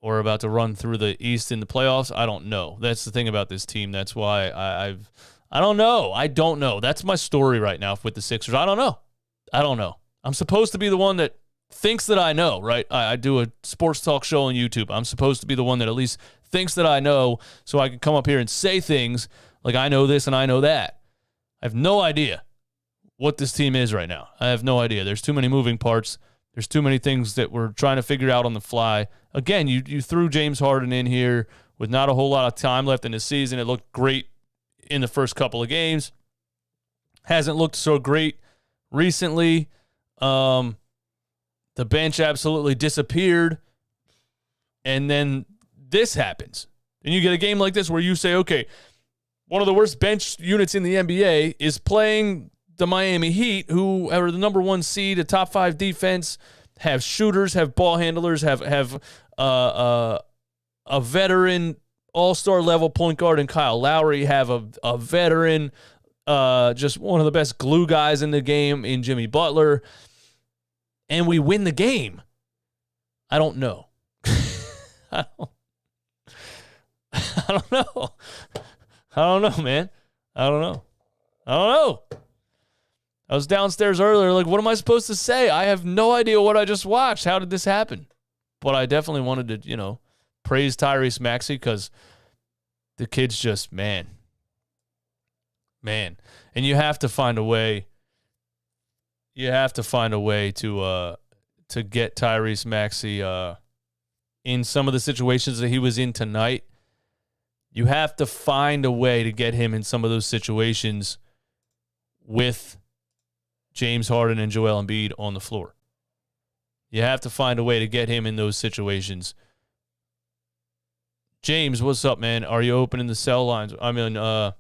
we're about to run through the East in the playoffs. I don't know. That's the thing about this team. That's why I don't know. I don't know. That's my story right now with the Sixers. I don't know. I'm supposed to be the one that thinks that I know, right? I do a sports talk show on YouTube. I'm supposed to be the one that at least thinks that I know, so I can come up here and say things like I know this and I know that. I have no idea what this team is right now. I have no idea. There's too many moving parts. There's too many things that we're trying to figure out on the fly. Again, you threw James Harden in here with not a whole lot of time left in the season. It looked great in the first couple of games. Hasn't looked so great recently. The bench absolutely disappeared. And then this happens. And you get a game like this where you say, okay, one of the worst bench units in the NBA is playing the Miami Heat, who are the number one seed, a top 5 defense, have shooters, have ball handlers, have a veteran all-star level point guard in Kyle Lowry, have a veteran, just one of the best glue guys in the game in Jimmy Butler, and we win the game. I don't know. I don't know. I don't know, man. I don't know. I was downstairs earlier, like, what am I supposed to say? I have no idea what I just watched. How did this happen? But I definitely wanted to, praise Tyrese Maxey because the kid's just, man. And you have to find a way. You have to find a way to get Tyrese Maxey in some of the situations that he was in tonight. You have to find a way to get him in some of those situations with James Harden and Joel Embiid on the floor. You have to find a way to get him in those situations. James, what's up, man? Are you opening the cell lines? I mean, yeah,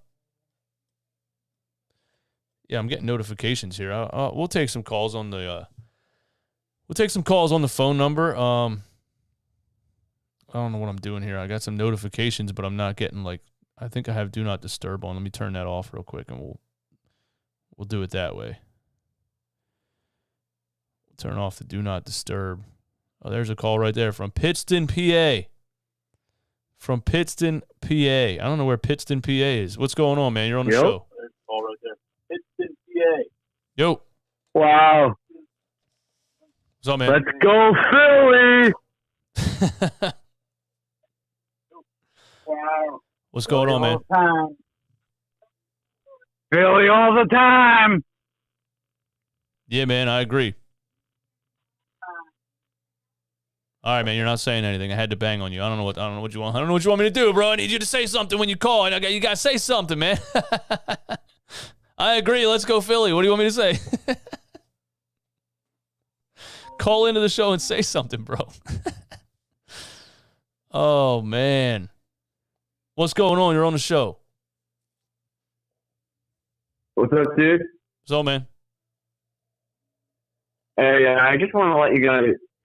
I'm getting notifications here. We'll take some calls on the. We'll take some calls on the phone number. I don't know what I'm doing here. I got some notifications, but I'm not getting I think I have Do Not Disturb on. Let me turn that off real quick, and we'll do it that way. Turn off the Do Not Disturb. Oh, there's a call right there from Pittston, PA. From Pittston, PA. I don't know where Pittston, PA is. What's going on, man? You're on the show. There's a call right there. Pittston, PA. Yo. Wow. What's up, man? Let's go, Philly. Wow. What's going on, man? Philly all the time. Yeah, man, I agree. All right, man, you're not saying anything. I had to bang on you. I don't know what you want. I don't know what you want me to do, bro. I need you to say something when you call. You got to say something, man. I agree. Let's go Philly. What do you want me to say? Call into the show and say something, bro. Oh, man. What's going on? You're on the show. What's up, dude? So, man. Hey, I just want to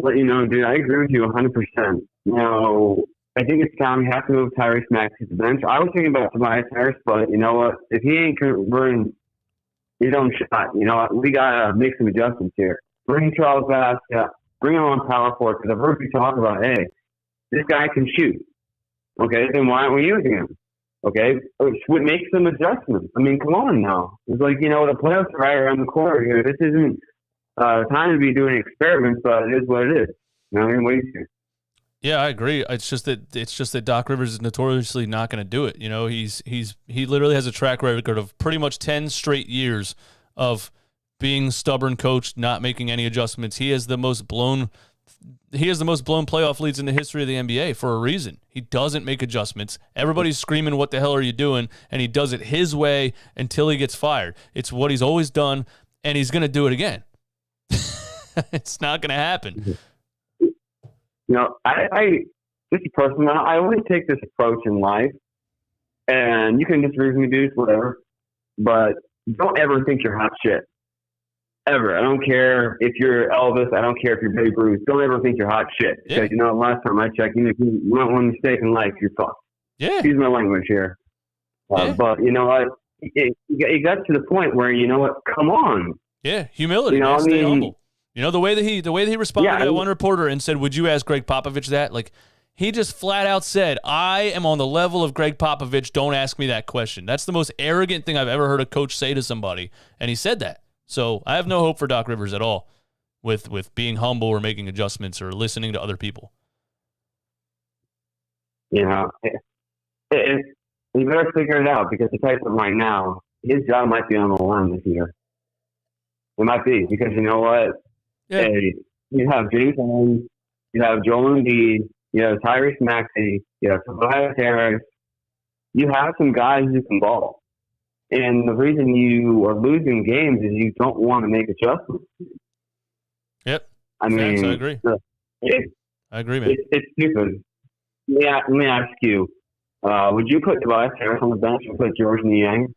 let you know, dude, I agree with you 100%. Now, I think it's time we have to move Tyrese Maxey to the bench. I was thinking about Tobias Harris, but you know what? If he ain't converting his own shot, you know what? We got to make some adjustments here. Bring Charles Bass, bring him on power forward, because I've heard you talk about, hey, this guy can shoot. Okay, then why aren't we using him? Okay, would make some adjustments. I mean, come on now. It's like, the playoffs are right around the corner here. This isn't time to be doing experiments, but it is what it is. You know what I mean? What do you think? Yeah, I agree. It's just that Doc Rivers is notoriously not going to do it. He literally has a track record of pretty much 10 straight years of being stubborn coach, not making any adjustments. He has the most blown playoff leads in the history of the NBA for a reason. He doesn't make adjustments. Everybody's screaming, "What the hell are you doing?" And he does it his way until he gets fired. It's what he's always done, and he's going to do it again. It's not going to happen. I just personally, I always take this approach in life, and you can disagree with me, dudes, whatever, but don't ever think you're hot shit. Ever. I don't care if you're Elvis. I don't care if you're Babe Ruth. Don't ever think you're hot shit. Because, last time I checked, if you want one mistake in life, you're fucked. Yeah. Excuse my language here. But, you know what? It got to the point where, you know what? Come on. Yeah, humility. Stay humble. The way that he responded to one reporter and said, "Would you ask Greg Popovich that?" Like, he just flat out said, "I am on the level of Greg Popovich. Don't ask me that question." That's the most arrogant thing I've ever heard a coach say to somebody, and he said that. So I have no hope for Doc Rivers at all with being humble or making adjustments or listening to other people. You better figure it out, because the type of right now, his job might be on the line this year. It might be, because you know what? Yeah. Hey, you have James Harden, you have Joel Embiid, you have Tyrese Maxey, you have Tobias Harris. You have some guys who can ball. And the reason you are losing games is you don't want to make adjustments. Yep. I mean, I agree. I agree, man. It's stupid. Let me ask you, would you put Tobias Harris on the bench and put George Niang?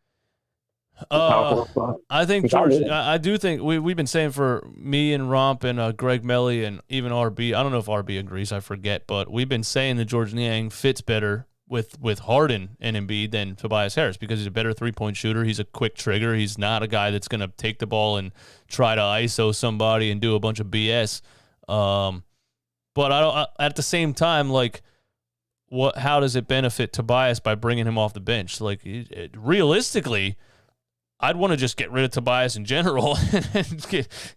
I think George. I do think we've been saying for me and Romp and Greg Melly and even RB. I don't know if RB agrees. I forget, but we've been saying that George Niang fits better with Harden and Embiid than Tobias Harris, because he's a better three-point shooter. He's a quick trigger. He's not a guy that's going to take the ball and try to ISO somebody and do a bunch of BS. But I don't. At the same time, like, how does it benefit Tobias by bringing him off the bench? Like, realistically, I'd want to just get rid of Tobias in general,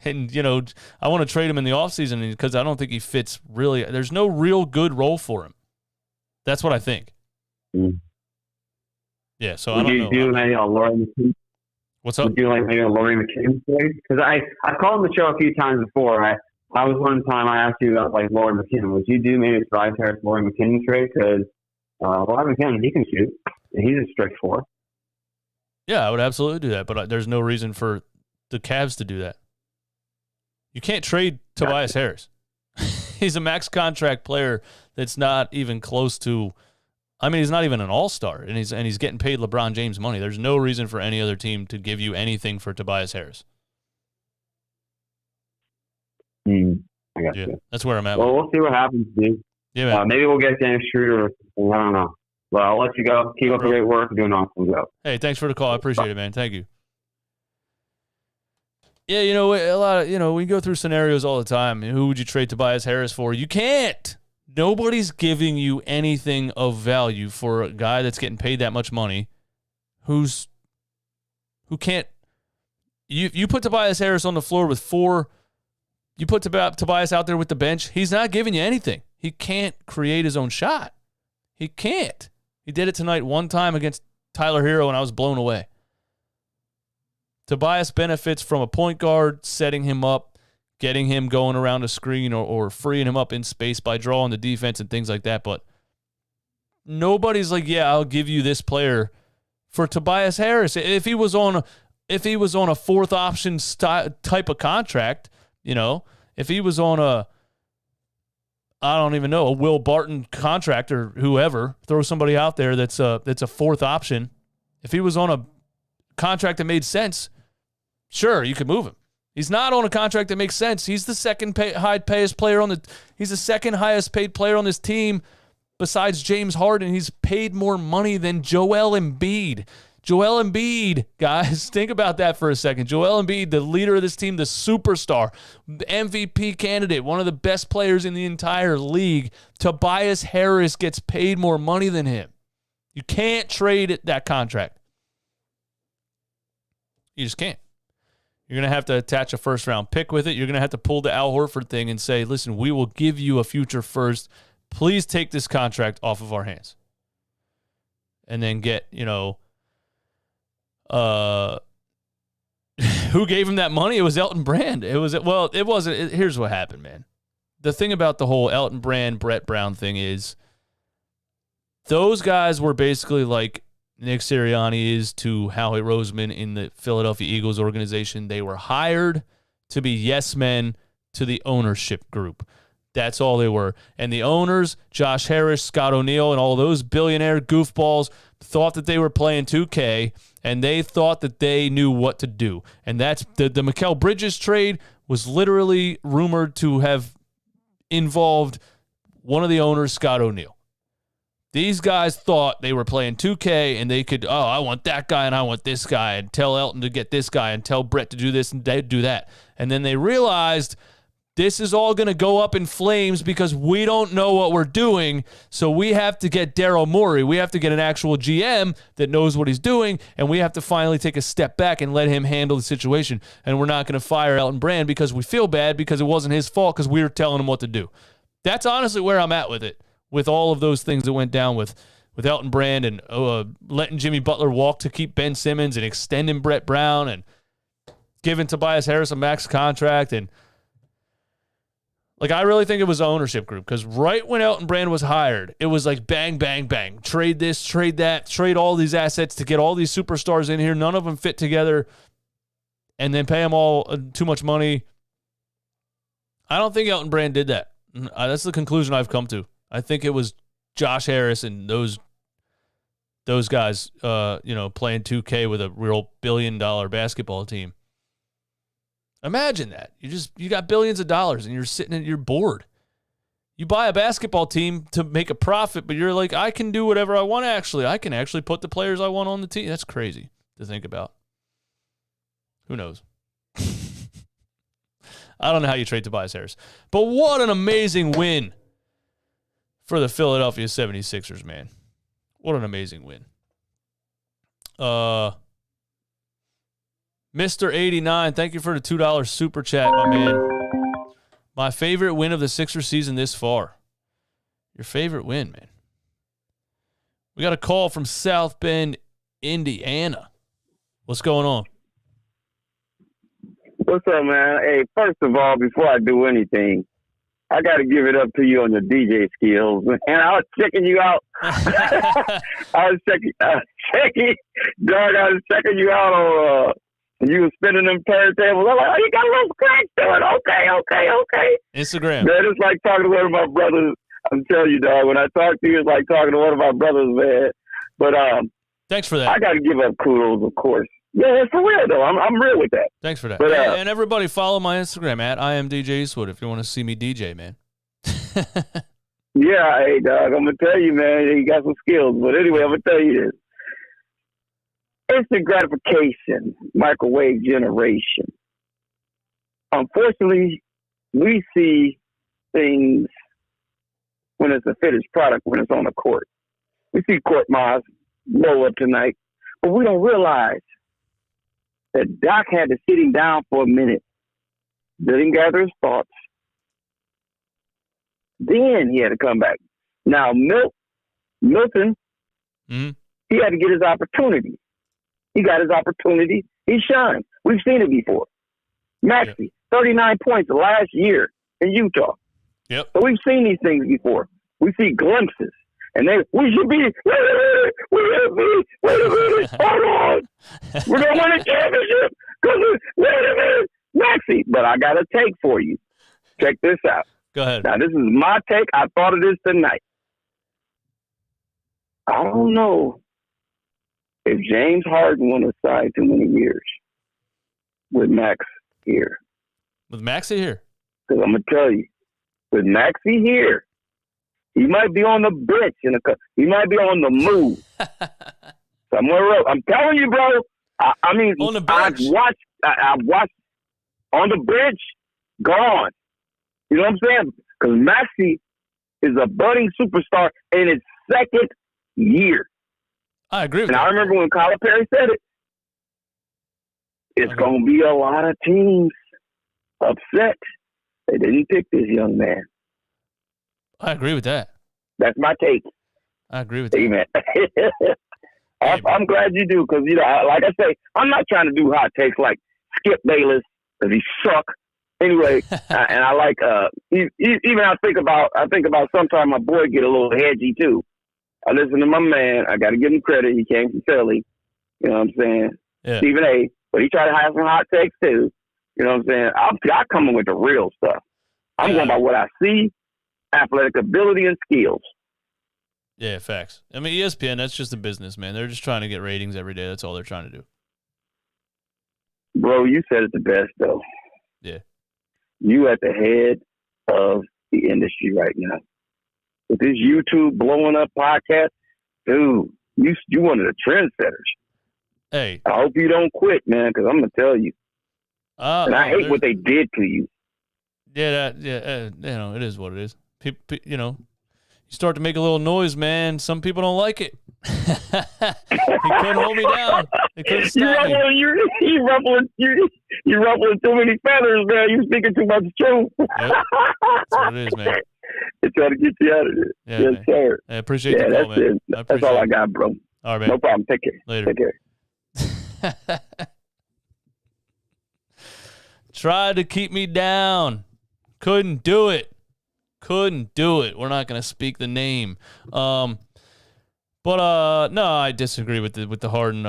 and I want to trade him in the offseason, because I don't think he fits really. There's no real good role for him. That's what I think. Yeah, so I don't know. Do maybe a Laurie McKinney? What's up? Would you like maybe a Laurie McKinney trade? Because I've called the show a few times before. I was one time I asked you about like Laurie McKinney. Would you do maybe a Tobias Harris Laurie McKinney trade? Because Laurie McKinney, he can shoot. He's a stretch four. Yeah, I would absolutely do that, but there's no reason for the Cavs to do that. You can't trade Tobias Harris. He's a max contract player that's not even close to. I mean, he's not even an all-star, and he's getting paid LeBron James money. There's no reason for any other team to give you anything for Tobias Harris. I got you. That's where I'm at. Well, we'll see what happens, dude. Yeah, man. Maybe we'll get Dennis Schroeder. I don't know. Well, I'll let you go. Keep up the great work. Doing awesome job. Hey, thanks for the call. I appreciate it, man. Thank you. Yeah, a lot of, we go through scenarios all the time. Who would you trade Tobias Harris for? You can't. Nobody's giving you anything of value for a guy that's getting paid that much money who can't. You put Tobias Harris on the floor with you put Tobias out there with the bench, he's not giving you anything. He can't create his own shot. He can't. He did it tonight one time against Tyler Hero, and I was blown away. Tobias benefits from a point guard setting him up, getting him going around a screen or freeing him up in space by drawing the defense and things like that. But nobody's like, yeah, I'll give you this player for Tobias Harris. If he was on a fourth option type of contract, if he was on a Will Barton contract or whoever, throw somebody out there that's a fourth option. If he was on a contract that made sense, sure, you could move him. He's not on a contract that makes sense. He's the second highest player he's the second highest paid player on this team besides James Harden. He's paid more money than Joel Embiid. Joel Embiid, guys, think about that for a second. Joel Embiid, the leader of this team, the superstar, the MVP candidate, one of the best players in the entire league. Tobias Harris gets paid more money than him. You can't trade that contract. You just can't. You're going to have to attach a first-round pick with it. You're going to have to pull the Al Horford thing and say, listen, we will give you a future first. Please take this contract off of our hands. And then get, who gave him that money? It was Elton Brand. It wasn't. Here's what happened, man. The thing about the whole Elton Brand, Brett Brown thing is those guys were basically like Nick Sirianni is to Howie Roseman in the Philadelphia Eagles organization. They were hired to be yes men to the ownership group. That's all they were. And the owners, Josh Harris, Scott O'Neil, and all those billionaire goofballs thought that they were playing 2K, and they thought that they knew what to do. And that's the Mikal Bridges trade was literally rumored to have involved one of the owners, Scott O'Neil. These guys thought they were playing 2K and they could, I want that guy and I want this guy, and tell Elton to get this guy and tell Brett to do this and do that. And then they realized this is all going to go up in flames because we don't know what we're doing. So we have to get Daryl Morey. We have to get an actual GM that knows what he's doing, and we have to finally take a step back and let him handle the situation. And we're not going to fire Elton Brand because we feel bad because it wasn't his fault because we were telling him what to do. That's honestly where I'm at with it, with all of those things that went down with Elton Brand and letting Jimmy Butler walk to keep Ben Simmons and extending Brett Brown and giving Tobias Harris a max contract. And I really think it was the ownership group, because right when Elton Brand was hired, it was like bang, bang, bang. Trade this, trade that, trade all these assets to get all these superstars in here. None of them fit together, and then pay them all too much money. I don't think Elton Brand did that. That's the conclusion I've come to. I think it was Josh Harris and those guys, playing 2K with a real billion-dollar basketball team. Imagine that. You got billions of dollars and you're sitting and you're bored. You buy a basketball team to make a profit, but you're like, I can do whatever I want actually. I can actually put the players I want on the team. That's crazy to think about. Who knows? I don't know how you trade Tobias Harris. But what an amazing win for the Philadelphia 76ers, man. What an amazing win. Mr. 89, thank you for the $2 super chat, my man. My favorite win of the Sixers season this far. Your favorite win, man. We got a call from South Bend, Indiana. What's going on? What's up, man? Hey, first of all, before I do anything, I got to give it up to you on your DJ skills. And I was checking you out. I was checking you out on, you were spinning them turntables. I'm like, oh, you got a little scratch to it. Okay. Instagram. Man, it's like talking to one of my brothers. I'm telling you, dog, when I talk to you, it's like talking to one of my brothers, man. But thanks for that. I got to give up kudos, of course. Yeah, for real, though. I'm real with that. Thanks for that. But, and everybody follow my Instagram at IamDJ Eastwood if you want to see me DJ, man. Yeah, hey, dog, I'm going to tell you, man, you got some skills. But anyway, I'm going to tell you this. Instant gratification, microwave generation. Unfortunately, we see things when it's a finished product, when it's on the court. We see Court Moss blow up tonight, but we don't realize that Doc had to sit him down for a minute, didn't gather his thoughts. Then he had to come back. Now, Milton, he had to get his opportunity. He got his opportunity. He shined. We've seen it before. Maxey, 39 points last year in Utah. Yep. So we've seen these things before. We see glimpses. And we should be, wait a minute, hold on. We're going to win a championship. Wait a minute, Maxey. But I got a take for you. Check this out. Go ahead. Now, this is my take. I thought of this tonight. I don't know if James Harden want to sign too many years with Max here. With Maxey here? Because I'm going to tell you, with Maxey here, he might be on the bench. He might be on the move. Somewhere else. I'm telling you, bro. I mean, on the bench. I've watched on the bench, gone. You know what I'm saying? Because Maxey is a budding superstar in his second year. I agree with and that. I remember when Calipari said it, it's going to be a lot of teams upset they didn't pick this young man. I agree with that. That's my take. I agree with that. Amen. I'm glad you do because, like I say, I'm not trying to do hot takes like Skip Bayless because he suck. Anyway, and I like even I think about sometimes my boy get a little hedgy too. I listen to my man. I got to give him credit. He came from Philly. You know what I'm saying? Yeah. Stephen A. But he tried to have some hot takes too. You know what I'm saying? I come in with the real stuff. I'm going by what I see, athletic ability and skills. Yeah, facts. I mean, ESPN, that's just a business, man. They're just trying to get ratings every day. That's all they're trying to do. Bro, you said it the best, though. Yeah. You at the head of the industry right now. With this YouTube blowing up podcast, dude, you one of the trendsetters. Hey. I hope you don't quit, man, because I'm going to tell you. And I hate what they did to you. Yeah, it is what it is. People, you start to make a little noise, man. Some people don't like it. He couldn't hold me down. They couldn't stop me. You're ruffling too many feathers, man. You're speaking too much truth. Yep. That's what it is, man. They're trying to get you out of there. Yeah, yes, man. sir. I appreciate the call, that's man. it. That's all I got, bro. All right, man. No problem. Take care. Later. Take care. Tried to keep me down. Couldn't do it. We're not going to speak the name. No, I disagree with the Harden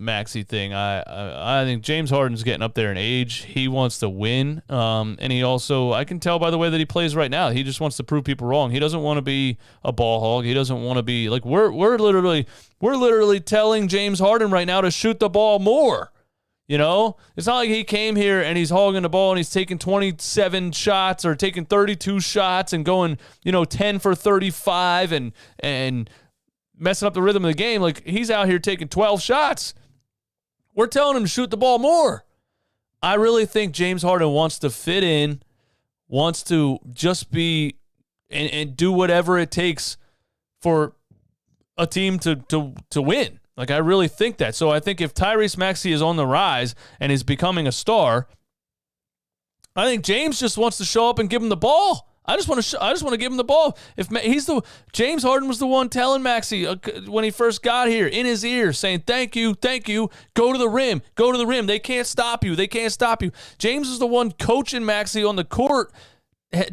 Maxey thing. I think James Harden's getting up there in age. He wants to win. And he also, I can tell by the way that he plays right now, he just wants to prove people wrong. He doesn't want to be a ball hog. He doesn't want to be like we're literally telling James Harden right now to shoot the ball more. It's not like he came here and he's hogging the ball and he's taking 27 shots or taking 32 shots and going, 10 for 35 and messing up the rhythm of the game. Like, he's out here taking 12 shots. We're telling him to shoot the ball more. I really think James Harden wants to fit in, wants to just be and do whatever it takes for a team to win. Like, I really think that. So I think if Tyrese Maxey is on the rise and is becoming a star, I think James just wants to show up and give him the ball. I just want to give him the ball. James Harden was the one telling Maxey when he first got here in his ear, saying, thank you, go to the rim, They can't stop you. James is the one coaching Maxey on the court,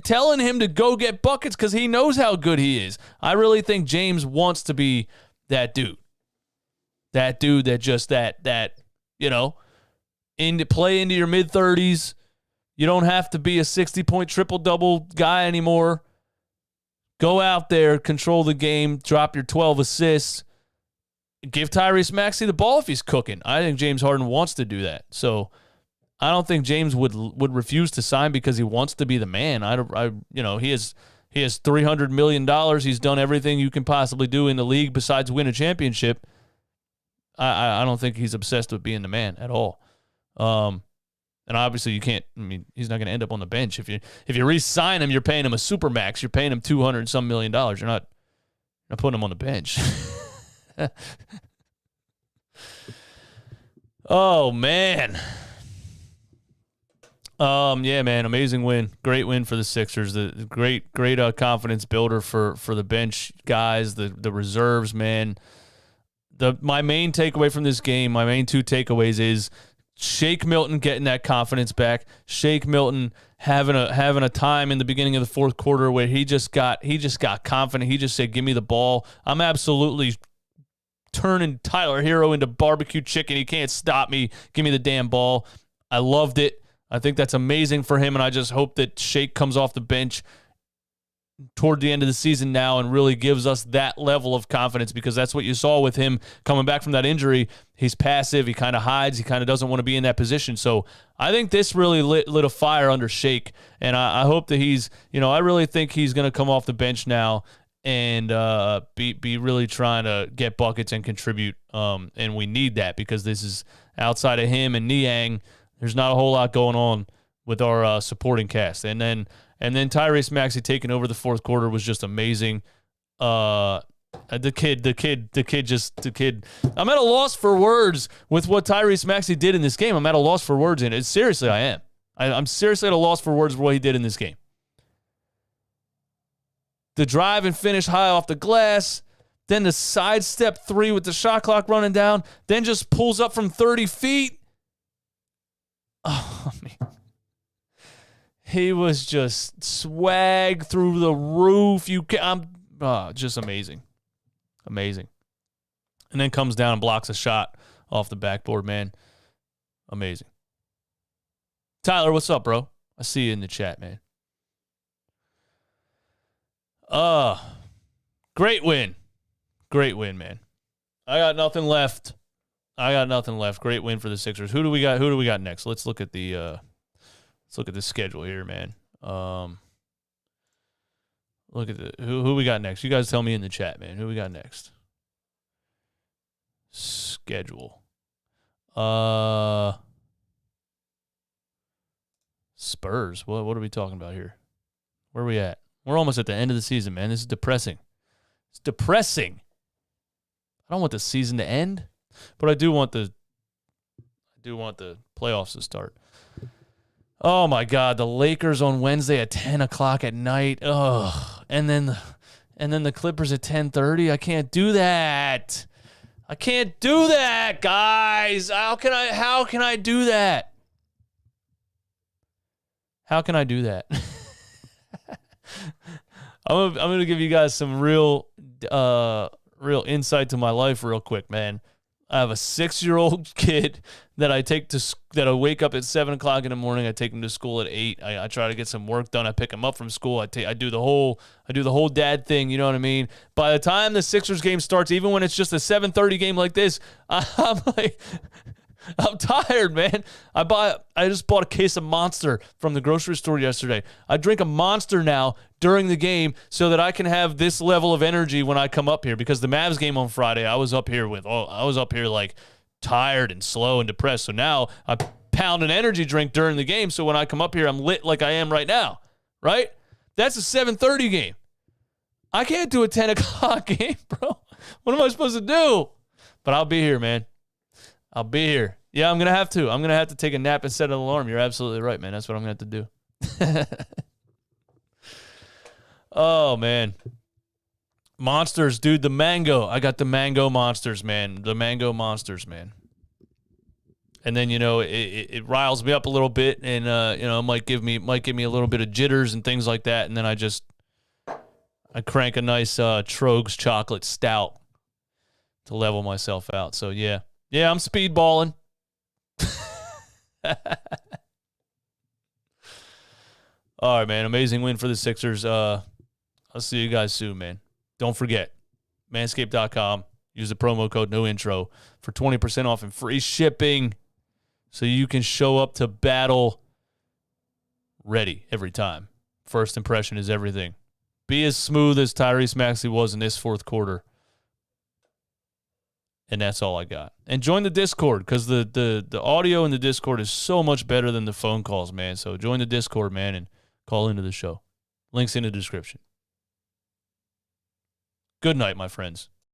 telling him to go get buckets because he knows how good he is. I really think James wants to be that dude. That dude that just play into your mid-30s. You don't have to be a 60-point triple-double guy anymore. Go out there, control the game, drop your 12 assists. Give Tyrese Maxey the ball if he's cooking. I think James Harden wants to do that. So I don't think James would refuse to sign because he wants to be the man. He has $300 million. He's done everything you can possibly do in the league besides win a championship. I don't think he's obsessed with being the man at all. And obviously you can't. I mean, he's not going to end up on the bench. If you re-sign him, you're paying him a super max. You're paying him $200 million. You're not putting him on the bench. Oh man. Yeah, man, amazing win. Great win for the Sixers. The great confidence builder for the bench guys, the reserves, man. My main takeaway from this game, my main two takeaways is Shake Milton getting that confidence back. Shake Milton having a time in the beginning of the fourth quarter where he just got confident. He just said, "Give me the ball. I'm absolutely turning Tyler Hero into barbecue chicken. He can't stop me. Give me the damn ball." I loved it. I think that's amazing for him, and I just hope that Shake comes off the bench toward the end of the season now and really gives us that level of confidence, because that's what you saw with him coming back from that injury. He's passive. He kind of hides. He kind of doesn't want to be in that position. So I think this really lit a fire under Shake, and I hope that he's, I really think he's going to come off the bench now and be really trying to get buckets and contribute. And we need that, because this is outside of him and Niang. There's not a whole lot going on with our supporting cast. And then Tyrese Maxey taking over the fourth quarter was just amazing. The kid. I'm at a loss for words with what Tyrese Maxey did in this game. I'm at a loss for words in it. Seriously, I am. I'm seriously at a loss for words for what he did in this game. The drive and finish high off the glass, then the sidestep three with the shot clock running down, then just pulls up from 30 feet. Oh, man. He was just swag through the roof. Just amazing. Amazing. And then comes down and blocks a shot off the backboard, man. Amazing. Tyler, what's up, bro? I see you in the chat, man. Great win. Great win, man. I got nothing left. Great win for the Sixers. Who do we got next? Let's look at the schedule here, man. Look at who we got next. You guys tell me in the chat, man. Who we got next? Schedule. Spurs. What are we talking about here? Where are we at? We're almost at the end of the season, man. This is depressing. It's depressing. I don't want the season to end, but I do want the playoffs to start. Oh my God, the Lakers on Wednesday at 10 o'clock at night. Ugh. And then the Clippers at 10:30. I can't do that. I can't do that, guys. How can I do that? How can I do that? I'm gonna give you guys some real insight to my life real quick, man. I have a 6-year-old kid that I wake up at 7 o'clock in the morning. I take him to school at 8. I try to get some work done. I pick him up from school. I do the whole dad thing. You know what I mean? By the time the Sixers game starts, even when it's just a 7:30 game like this, I'm tired, man. I just bought a case of Monster from the grocery store yesterday. I drink a Monster now during the game so that I can have this level of energy when I come up here, because the Mavs game on Friday, I was up here like tired and slow and depressed. So now I pound an energy drink during the game, so when I come up here, I'm lit like I am right now, right? That's a 7:30 game. I can't do a 10 o'clock game, bro. What am I supposed to do? But I'll be here, man. I'll be here. Yeah, I'm going to have to. I'm going to have to take a nap and set an alarm. You're absolutely right, man. That's what I'm going to have to do. Oh, man. Monsters, dude, the mango. I got the mango monsters, man. The mango monsters, man. And then, it riles me up a little bit, and it might give me a little bit of jitters and things like that. And then I crank a nice Trogs chocolate stout to level myself out. So yeah, I'm speedballing. All right, man. Amazing win for the Sixers. I'll see you guys soon, man. Don't forget, manscaped.com. Use the promo code NOINTRO for 20% off and free shipping, so you can show up to battle ready every time. First impression is everything. Be as smooth as Tyrese Maxey was in this fourth quarter. And that's all I got. And join the Discord, because the audio in the Discord is so much better than the phone calls, man. So join the Discord, man, and call into the show. Links in the description. Good night, my friends.